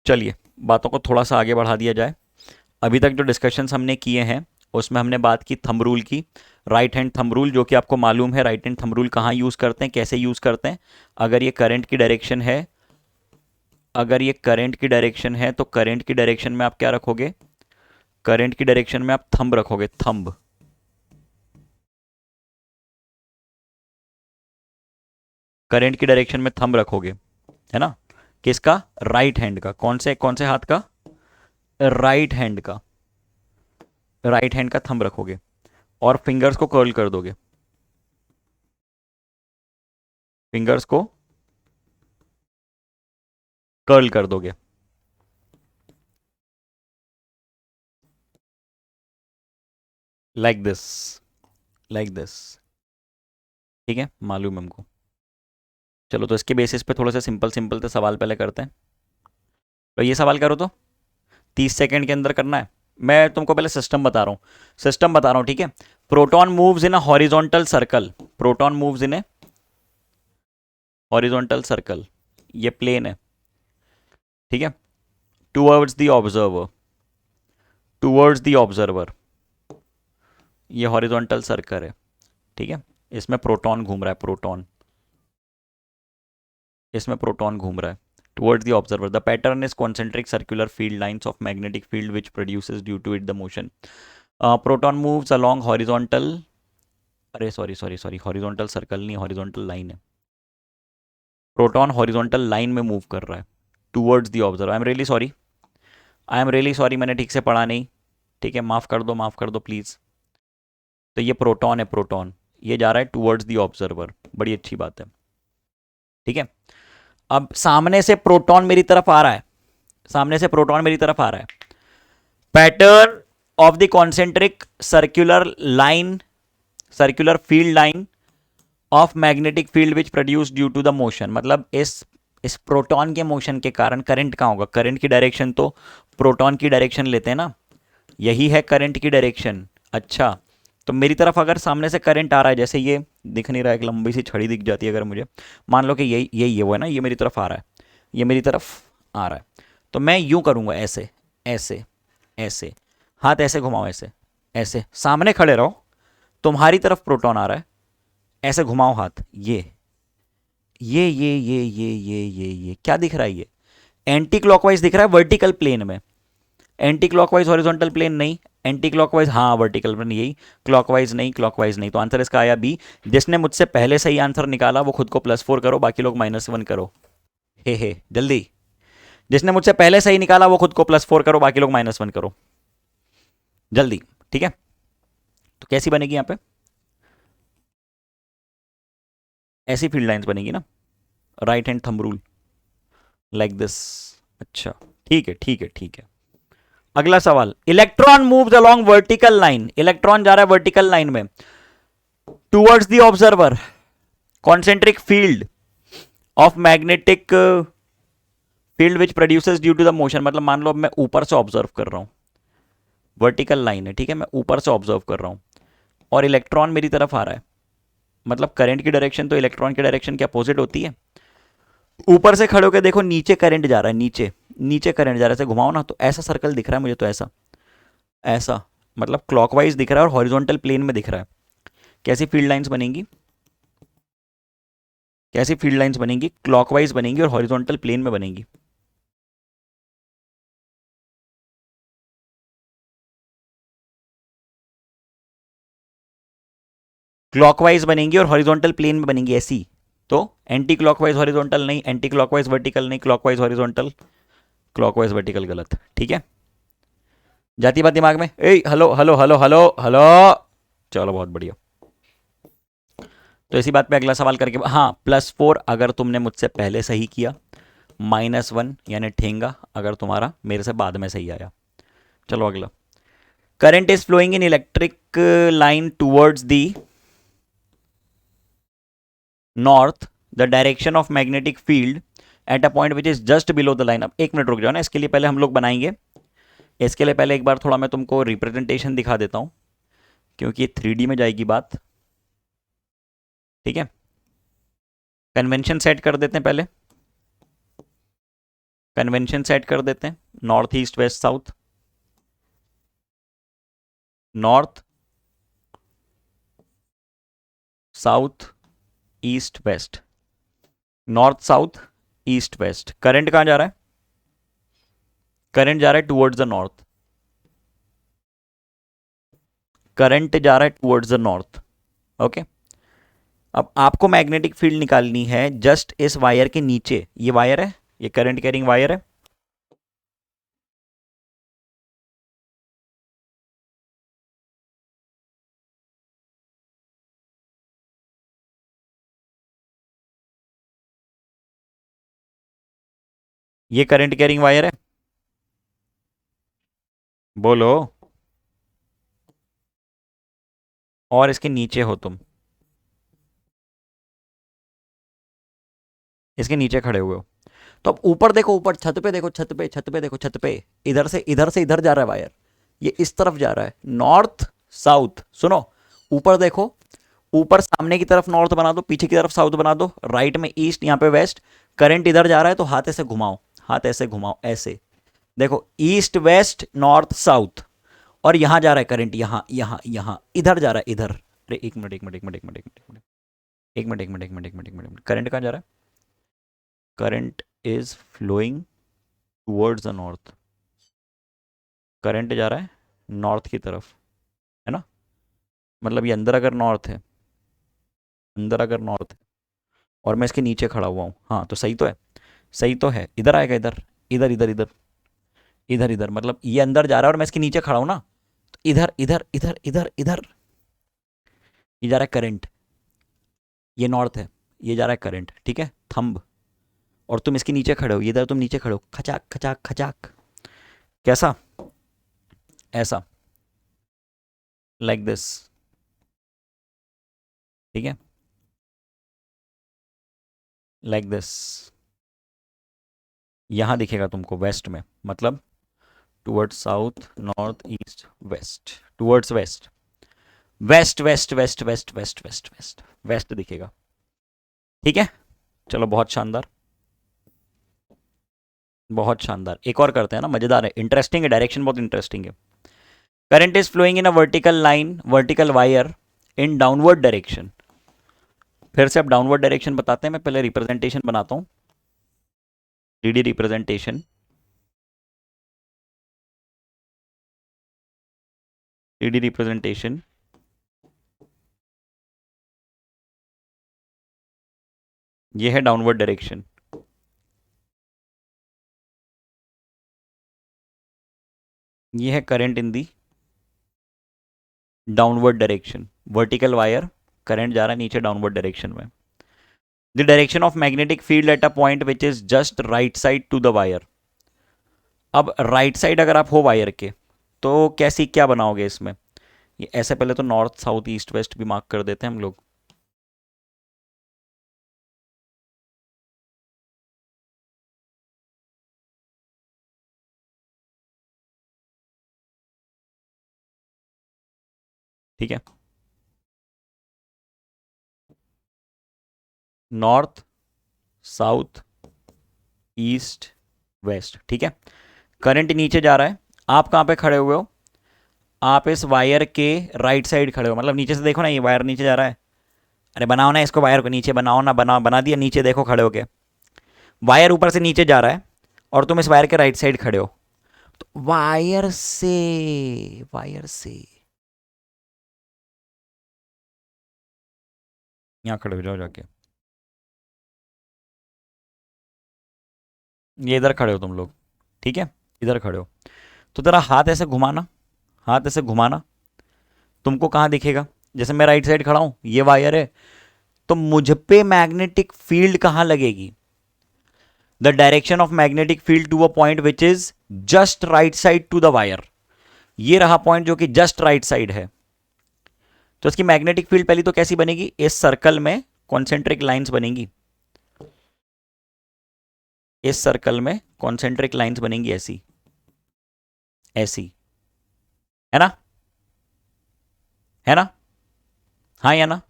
[SPEAKER 1] चलिए बातों को थोड़ा सा आगे बढ़ा दिया जाए। अभी तक जो डिस्कशंस हमने किए हैं, उसमें हमने बात की थंब रूल की, राइट हैंड थंब रूल, जो कि आपको मालूम है राइट हैंड थंब रूल कहाँ यूज़ करते हैं, कैसे यूज़ करते हैं। अगर ये करंट की डायरेक्शन है, अगर ये करंट की डायरेक्शन है, तो करंट की डायरेक्शन में आप क्या रखोगे, करंट की डायरेक्शन में आप थंब रखोगे, थंब। करंट की डायरेक्शन में थंब रखोगे, है ना, किसका, राइट हैंड का, कौन से हाथ का, राइट हैंड का, राइट हैंड का थंब रखोगे, और फिंगर्स को कर्ल कर दोगे, फिंगर्स को कर्ल कर दोगे, लाइक दिस, लाइक दिस। ठीक है, मालूम है हमको। चलो तो इसके बेसिस पे थोड़ा सा सिंपल सिंपल से सवाल पहले करते हैं। तो ये सवाल करो तो 30 सेकंड के अंदर करना है। मैं तुमको पहले सिस्टम बता रहा हूँ, सिस्टम बता रहा हूँ, ठीक है। Proton moves in a horizontal circle, proton moves in A horizontal circle, ये प्लेन है, ठीक है, towards the observer, towards the observer, ये हॉरिजॉन्टल सर्कल है, ठीक है। इसमें प्रोटॉन घूम रहा है, प्रोटॉन, इसमें प्रोटॉन घूम रहा है towards the observer. The pattern is concentric circular field lines of magnetic field which produces due to it the motion. Proton moves along horizontal, अरे sorry sorry sorry, horizontal circle नहीं, horizontal line है। Proton horizontal line में move कर रहा है towards the observer. I am really sorry, I am really sorry, मैंने ठीक से पढ़ा नहीं, ठीक है, माफ़ कर दो प्लीज़। तो ये प्रोटॉन है, प्रोटॉन, ये जा रहा है टुवर्ड्स द ऑब्जर्वर, बड़ी अच्छी बात है, ठीक है। अब सामने से प्रोटॉन मेरी तरफ आ रहा है, सामने से प्रोटॉन मेरी तरफ आ रहा है। Pattern of the concentric circular line, circular field line of magnetic field which produce due to the motion, मतलब इस प्रोटॉन के मोशन के कारण करंट कहाँ होगा? करंट की डायरेक्शन तो प्रोटॉन की डायरेक्शन लेते हैं ना, यही है करंट की डायरेक्शन। अच्छा, तो मेरी तरफ अगर सामने से करंट आ रहा है, जैसे ये दिख नहीं रहा है, एक लंबी सी छड़ी दिख जाती है अगर मुझे, मान लो कि यही यही ये वो है ना, ये मेरी तरफ आ रहा है, ये मेरी तरफ आ रहा है, तो मैं यूं करूंगा, ऐसे ऐसे ऐसे, हाथ ऐसे घुमाओ, ऐसे ऐसे, सामने खड़े रहो, तुम्हारी तरफ प्रोटॉन आ रहा है, ऐसे घुमाओ हाथ, ये क्या दिख रहा है? ये एंटी क्लॉकवाइज दिख रहा है, वर्टिकल प्लेन में। एंटी क्लॉकवाइज हॉरिजॉन्टल प्लेन नहीं, एंटी क्लॉकवाइज हाँ वर्टिकल प्लेन, यही क्लॉकवाइज नहीं, क्लॉकवाइज नहीं, तो आंसर इसका आया बी। जिसने मुझसे पहले सही आंसर निकाला वो खुद को +4 करो, बाकी लोग -1 करो। हे जल्दी, जिसने मुझसे पहले सही निकाला वो खुद को +4 करो, बाकी लोग -1 करो जल्दी, ठीक है। तो कैसी बनेगी यहाँ पे? ऐसी फील्ड लाइंस बनेगी ना, right hand thumb rule, like this. अच्छा, ठीक है ठीक है ठीक है। अगला सवाल, electron moves along vertical line, electron जा रहा है वर्टिकल लाइन में towards the observer, concentric field of magnetic field which produces due to the motion, मतलब मान लो मैं ऊपर से ऑब्जर्व कर रहा हूं, वर्टिकल लाइन है, ठीक है, मैं ऊपर से ऑब्जर्व कर रहा हूं और इलेक्ट्रॉन मेरी तरफ आ रहा है, मतलब करंट की डायरेक्शन तो इलेक्ट्रॉन की डायरेक्शन के अपोजिट होती है। ऊपर से खड़े होकर देखो, नीचे करंट जा रहा है, नीचे नीचे करंट जा रहा है, ऐसे घुमाओ ना, तो ऐसा सर्कल दिख रहा है मुझे, तो ऐसा ऐसा, मतलब क्लॉकवाइज दिख रहा है और हॉरिजॉन्टल प्लेन में दिख रहा है। कैसी फील्ड लाइंस बनेंगी? कैसी फील्ड लाइंस बनेंगी? क्लॉकवाइज बनेंगी और हॉरिजॉन्टल प्लेन में बनेंगी। क्लॉकवाइज बनेंगी और हॉरिजॉन्टल प्लेन में बनेंगी ऐसी। तो एंटी क्लॉकवाइज हॉरिजॉन्टल नहीं, एंटी क्लॉकवाइज वर्टिकल नहीं, क्लॉकवाइज हॉरिजॉन्टल, क्लॉकवाइज वर्टिकल गलत, ठीक है। जाती बात दिमाग में, ए hello hello hello hello hello, चलो बहुत बढ़िया। तो इसी बात पे अगला सवाल करके, हाँ +4 अगर तुमने मुझसे पहले सही किया, -1 यानी ठेंगा अगर तुम्हारा मेरे से बाद में सही आया। चलो अगला, current is flowing in electric line towards the north, the direction of magnetic field at a point which is just below the line. अब एक मिनट रुक जाओ ना, इसके लिए पहले हम लोग बनाएंगे, इसके लिए पहले एक बार थोड़ा मैं तुमको रिप्रेजेंटेशन दिखा देता हूं, क्योंकि ये 3D में जाएगी बात, ठीक है। कन्वेंशन सेट कर देते हैं पहले, कन्वेंशन सेट कर देते हैं, north east west south, north south east west, north south east west. Current कहां जा रहा है? करंट जा रहा है टुवर्ड्स द नॉर्थ, करंट जा रहा है टुवर्ड्स द नॉर्थ, ओके। अब आपको मैग्नेटिक फील्ड निकालनी है जस्ट इस वायर के नीचे, ये वायर है, ये करंट कैरिंग वायर है, ये करंट कैरिंग वायर है, बोलो, और इसके नीचे हो तुम, इसके नीचे खड़े हुए हो, तो अब ऊपर देखो, ऊपर छत पे देखो, छत पे, छत पे देखो, छत पे, इधर से इधर जा रहा है वायर, ये इस तरफ जा रहा है, नॉर्थ साउथ। सुनो, ऊपर देखो, ऊपर सामने की तरफ नॉर्थ बना दो, पीछे की तरफ साउथ बना दो, राइट में ईस्ट, यहाँ पे वेस्ट। करंट इधर जा रहा है तो हाथ ऐसे घुमाओ, हाथ ऐसे घुमाओ, ऐसे देखो, ईस्ट वेस्ट नॉर्थ साउथ, और यहां जा रहा है करंट, यहां यहां यहां, इधर जा रहा है, इधर। अरे एक मिनट, एक मिनट, एक मिनट, एक मिनट, एक मिनट, एक मिनट, एक मिनट, एक मिनट, एक मिनट, एक मिनट, करंट कहाँ जा रहा है? Current is flowing towards the north, current जा रहा है नॉर्थ की तरफ, है ना? मतलब ये अंदर अगर नॉर्थ है, अंदर अगर नॉर्थ है, और मैं इसके नीचे खड़ा हुआ हूँ, हाँ तो सही तो है, सही तो है, इधर आएगा, इधर, इधर, इधर, इधर, इधर, इधर, मतलब ये अंदर जा रहा है और मैं इसके नीचे खड़ा हूं ना, तो इधर, इधर, इधर, इधर, इधर, ये जा रहा है करंट, ये नॉर्थ है, ये जा रहा है करंट, ठीक है, थंब। और तुम इसके नीचे खड़े हो, इधर तुम नीचे खड़े हो, खचाक खचाक खचाक, कैसा? ऐसा, लाइक दिस, ठीक है, लाइक दिस। यहां दिखेगा तुमको वेस्ट में, मतलब towards south north east west, towards west, west west west west west west west, west दिखेगा, ठीक है। चलो, बहुत शानदार, बहुत शानदार, एक और करते हैं ना, मजेदार है, इंटरेस्टिंग है, डायरेक्शन बहुत इंटरेस्टिंग है। Current is flowing in a vertical line, vertical wire in downward direction. फिर से अब डाउनवर्ड डायरेक्शन बताते हैं, मैं पहले रिप्रेजेंटेशन बनाता हूं, 3D रिप्रेजेंटेशन, 3D रिप्रेजेंटेशन, ये है डाउनवर्ड डायरेक्शन, ये है current in the downward direction, vertical wire, current जा रहा है नीचे डाउनवर्ड डायरेक्शन में। The direction of magnetic field at a point which is just right side to the wire. अब राइट साइड अगर आप हो वायर के, तो कैसी क्या बनाओगे इसमें? ये ऐसे पहले तो नॉर्थ साउथ ईस्ट वेस्ट भी मार्क कर देते हैं हम लोग, ठीक है, नॉर्थ साउथ ईस्ट वेस्ट, ठीक है। करंट नीचे जा रहा है, आप कहाँ पे खड़े हुए हो? आप इस वायर के राइट साइड खड़े हो, मतलब नीचे से देखो ना, ये वायर नीचे जा रहा है, अरे बनाओ ना इसको, वायर को नीचे बनाओ ना, बना दिया, नीचे देखो खड़े होके, वायर ऊपर से नीचे जा रहा है और तुम इस वायर के राइट साइड खड़े हो, तो वायर से यहाँ खड़े हो जाओ जाके, ये इधर खड़े हो तुम लोग, ठीक है, इधर खड़े हो, तो तेरा हाथ ऐसे घुमाना, हाथ ऐसे घुमाना, तुमको कहाँ दिखेगा? जैसे मैं राइट साइड खड़ा हूं, ये वायर है, तो मुझ पे मैग्नेटिक फील्ड कहाँ लगेगी? The direction of magnetic field to a point which is just right side to the wire, ये रहा पॉइंट जो कि जस्ट राइट साइड है। तो इसकी मैग्नेटिक फील्ड पहली तो कैसी बनेगी? इस सर्कल में कॉन्सेंट्रिक लाइंस बनेंगी, इस सर्कल में कॉन्सेंट्रिक लाइंस बनेंगी, ऐसी ऐसी, है ना, है ना, हाँ या ना?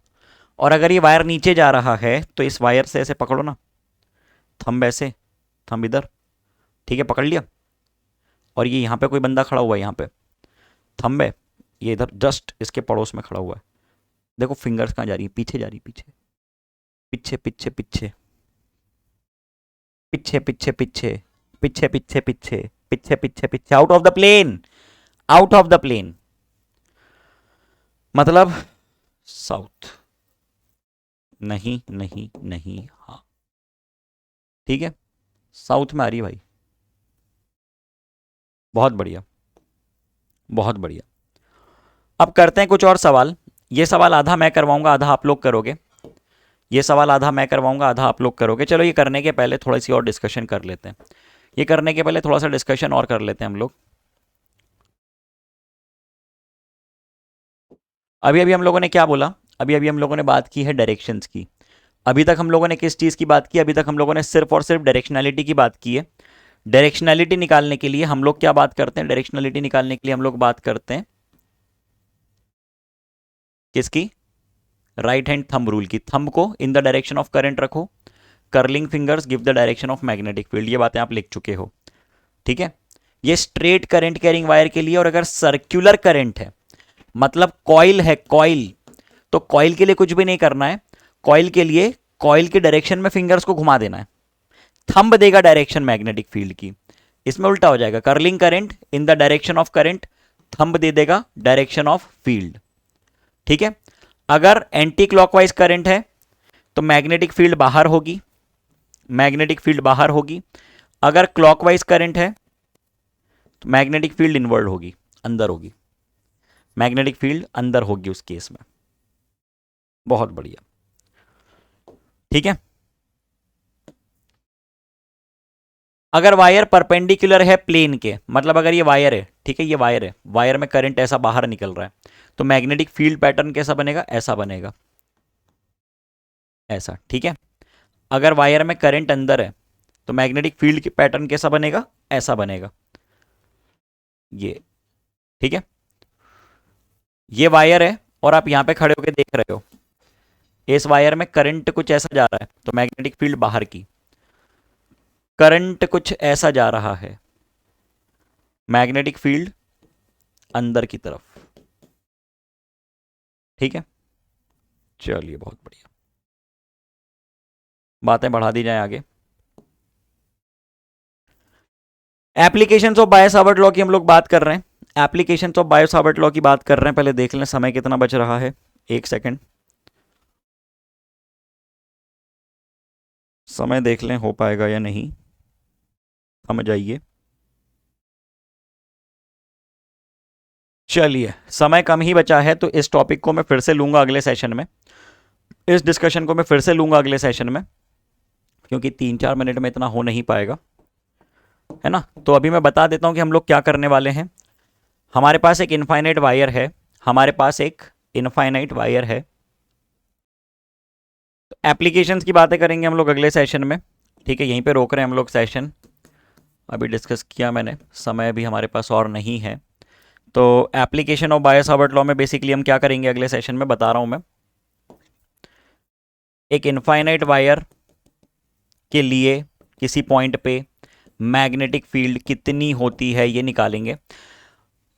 [SPEAKER 1] और अगर ये वायर नीचे जा रहा है तो इस वायर से ऐसे पकड़ो ना, थंब ऐसे, थंब इधर, ठीक है, पकड़ लिया, और ये यहां पे कोई बंदा खड़ा हुआ है, यहां पे थंब है, ये इधर जस्ट इसके पड़ोस में खड़ा हुआ है, देखो फिंगर्स कहाँ जा रही है, पीछे जा रही है, पीछे पीछे पीछे पीछे पीछे पीछे पीछे पीछे पीछे पीछे पीछे पीछे पीछे, out of the plane, out of the plane, मतलब साउथ, नहीं नहीं नहीं, हाँ, ठीक है, साउथ में आ रही है भाई, बहुत बढ़िया, बहुत बढ़िया। अब करते हैं कुछ और सवाल, ये सवाल आधा मैं करवाऊंगा, आधा आप लोग करोगे, ये सवाल आधा मैं करवाऊंगा, आधा आप लोग करोगे। चलो, ये करने के पहले थोड़ी सी और डिस्कशन कर लेते हैं, ये करने के पहले थोड़ा सा डिस्कशन और कर लेते हैं हम लोग। अभी अभी हम लोगों ने क्या बोला? अभी अभी हम लोगों ने बात की है डायरेक्शंस की। अभी तक हम लोगों ने किस चीज़ की बात की? अभी तक हम लोगों ने सिर्फ और सिर्फ डायरेक्शनैलिटी की बात की है। डायरेक्शनैलिटी निकालने के लिए हम लोग क्या बात करते हैं? डायरेक्शनैलिटी निकालने के लिए हम लोग बात करते हैं किसकी? राइट हैंड थंब रूल की। थंब को in the direction of current रखो, curling fingers give the direction of magnetic field. ये बातें आप लिख चुके हो, ठीक है। ये स्ट्रेट करंट कैरिंग वायर के लिए। और अगर सर्कुलर करंट है, मतलब कॉइल है, कॉइल, तो कॉइल के लिए कुछ भी नहीं करना है। कॉइल के लिए कॉइल के डायरेक्शन में फिंगर्स को घुमा देना है। थंब देगा डायरेक्शन मैग्नेटिक फील्ड की। इसमें उल्टा हो जाएगा, curling current in the direction of current, thumb दे देगा डायरेक्शन ऑफ फील्ड, ठीक है। अगर एंटी क्लॉकवाइज करंट है तो मैग्नेटिक फील्ड बाहर होगी, मैग्नेटिक फील्ड बाहर होगी। अगर क्लॉकवाइज करंट है तो मैग्नेटिक फील्ड इनवर्ड होगी, अंदर होगी। मैग्नेटिक फील्ड अंदर होगी उस केस में। बहुत बढ़िया, ठीक है। अगर वायर परपेंडिकुलर है प्लेन के, मतलब अगर ये वायर है, ठीक है, ये वायर है, वायर में करंट ऐसा बाहर निकल रहा है, तो मैग्नेटिक फील्ड पैटर्न कैसा बनेगा? ऐसा बनेगा, ऐसा, ठीक है। अगर वायर में करंट अंदर है तो मैग्नेटिक फील्ड की पैटर्न कैसा बनेगा? ऐसा बनेगा, ये, ठीक है। ये वायर है और आप यहां पे खड़े होकर देख रहे हो, इस वायर में करंट कुछ ऐसा जा रहा है तो मैग्नेटिक फील्ड बाहर की, करंट कुछ ऐसा जा रहा है, मैग्नेटिक फील्ड अंदर की तरफ, ठीक है। चलिए, बहुत बढ़िया, बातें बढ़ा दी जाए आगे। एप्लीकेशंस ऑफ बायो-सावर्ट लॉ की हम लोग बात कर रहे हैं। एप्लीकेशंस ऑफ बायो-सावर्ट लॉ की बात कर रहे हैं। पहले देख लें समय कितना बच रहा है, एक सेकंड, समय देख लें हो पाएगा या नहीं, समझ आइए। चलिए, समय कम ही बचा है तो इस टॉपिक को मैं फिर से लूंगा अगले सेशन में, इस डिस्कशन को मैं फिर से लूंगा अगले सेशन में, क्योंकि 3-4 मिनट में इतना हो नहीं पाएगा, है ना। तो अभी मैं बता देता हूं कि हम लोग क्या करने वाले हैं। हमारे पास एक इनफाइनाइट वायर है, हमारे पास एक इनफाइनाइट वायर है। तो एप्लीकेशंस की बातें करेंगे हम लोग अगले सेशन में, ठीक है। यहीं पे रोक रहे हैं हम लोग सेशन, अभी डिस्कस किया मैंने, समय भी हमारे पास और नहीं है। तो एप्लीकेशन ऑफ बायो-सावर्ट लॉ में बेसिकली हम क्या करेंगे अगले सेशन में, बता रहा हूं मैं। एक इनफाइनाइट वायर के लिए किसी पॉइंट पे मैग्नेटिक फील्ड कितनी होती है ये निकालेंगे,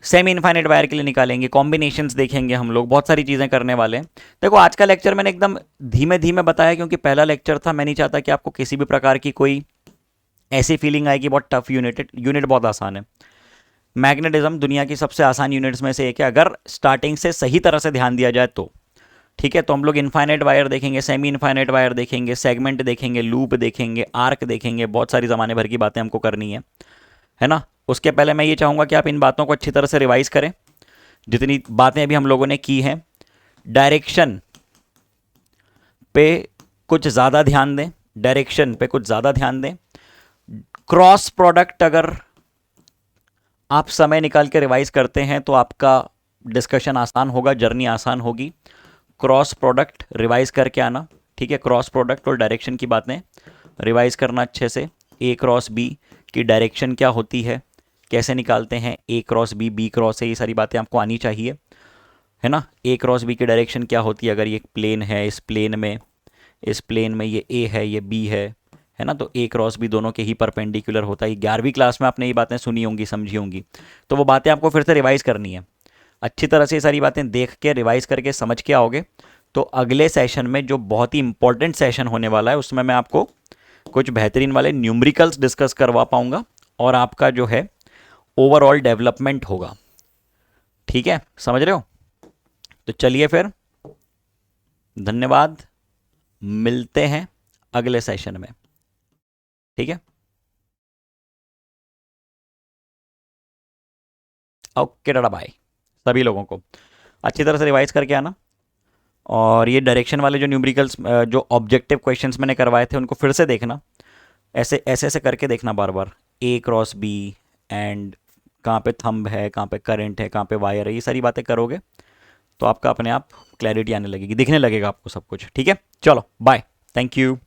[SPEAKER 1] सेमी इनफाइनाइट वायर के लिए निकालेंगे, कॉम्बिनेशंस देखेंगे हम लोग, बहुत सारी चीज़ें करने वाले हैं। देखो, आज का लेक्चर मैंने एकदम धीमे धीमे बताया क्योंकि पहला लेक्चर था। मैं नहीं चाहता कि आपको किसी भी प्रकार की कोई ऐसी फीलिंग आएगी बहुत टफ यूनिट बहुत आसान है। मैग्नेटिज्म दुनिया की सबसे आसान यूनिट्स में से एक है, अगर स्टार्टिंग से सही तरह से ध्यान दिया जाए तो, ठीक है। तो हम लोग इनफाइनाइट वायर देखेंगे, सेमी इनफाइनाइट वायर देखेंगे, सेगमेंट देखेंगे, लूप देखेंगे, आर्क देखेंगे, बहुत सारी ज़माने भर की बातें हमको करनी है ना। उसके पहले मैं ये चाहूँगा कि आप इन बातों को अच्छी तरह से रिवाइज करें, जितनी बातें अभी हम लोगों ने की हैं। डायरेक्शन पे कुछ ज़्यादा ध्यान दें, डायरेक्शन पे कुछ ज़्यादा ध्यान दें। क्रॉस प्रोडक्ट अगर आप समय निकाल के रिवाइज करते हैं तो आपका डिस्कशन आसान होगा, जर्नी आसान होगी। क्रॉस प्रोडक्ट रिवाइज करके आना, ठीक है। क्रॉस प्रोडक्ट और डायरेक्शन की बातें रिवाइज करना अच्छे से। ए क्रॉस बी की डायरेक्शन क्या होती है, कैसे निकालते हैं, A cross B, B cross A, ये सारी बातें आपको आनी चाहिए, है ना। ए क्रॉस बी की डायरेक्शन क्या होती है, अगर ये प्लेन है, इस प्लेन में ये ए है, ये बी है ना, तो ए क्रॉस बी दोनों के ही परपेंडिकुलर होता है। 11वीं क्लास में आपने ये बातें सुनी होंगी, समझी होंगी, तो वो बातें आपको फिर से रिवाइज करनी है अच्छी तरह से। ये सारी बातें देख के रिवाइज करके समझ के आओगे तो अगले सेशन में जो बहुत ही इंपॉर्टेंट सेशन होने वाला है उसमें मैं आपको कुछ बेहतरीन वाले न्यूमेरिकल्स डिस्कस करवा पाऊंगा और आपका जो है ओवरऑल डेवलपमेंट होगा, ठीक है, समझ रहे हो। तो चलिए फिर, धन्यवाद, मिलते हैं अगले सेशन में, ठीक है। ओके, टाटा बाय सभी लोगों को। अच्छी तरह से रिवाइज करके आना, और ये डायरेक्शन वाले जो न्यूमेरिकल्स जो ऑब्जेक्टिव क्वेश्चंस मैंने करवाए थे उनको फिर से देखना, ऐसे ऐसे ऐसे करके देखना बार बार। ए क्रॉस बी एंड कहाँ पे थंब है, कहाँ पे करंट है, कहाँ पे वायर है, ये सारी बातें करोगे तो आपका अपने आप क्लैरिटी आने लगेगी, दिखने लगेगा आपको सब कुछ, ठीक है। चलो बाय। Thank you.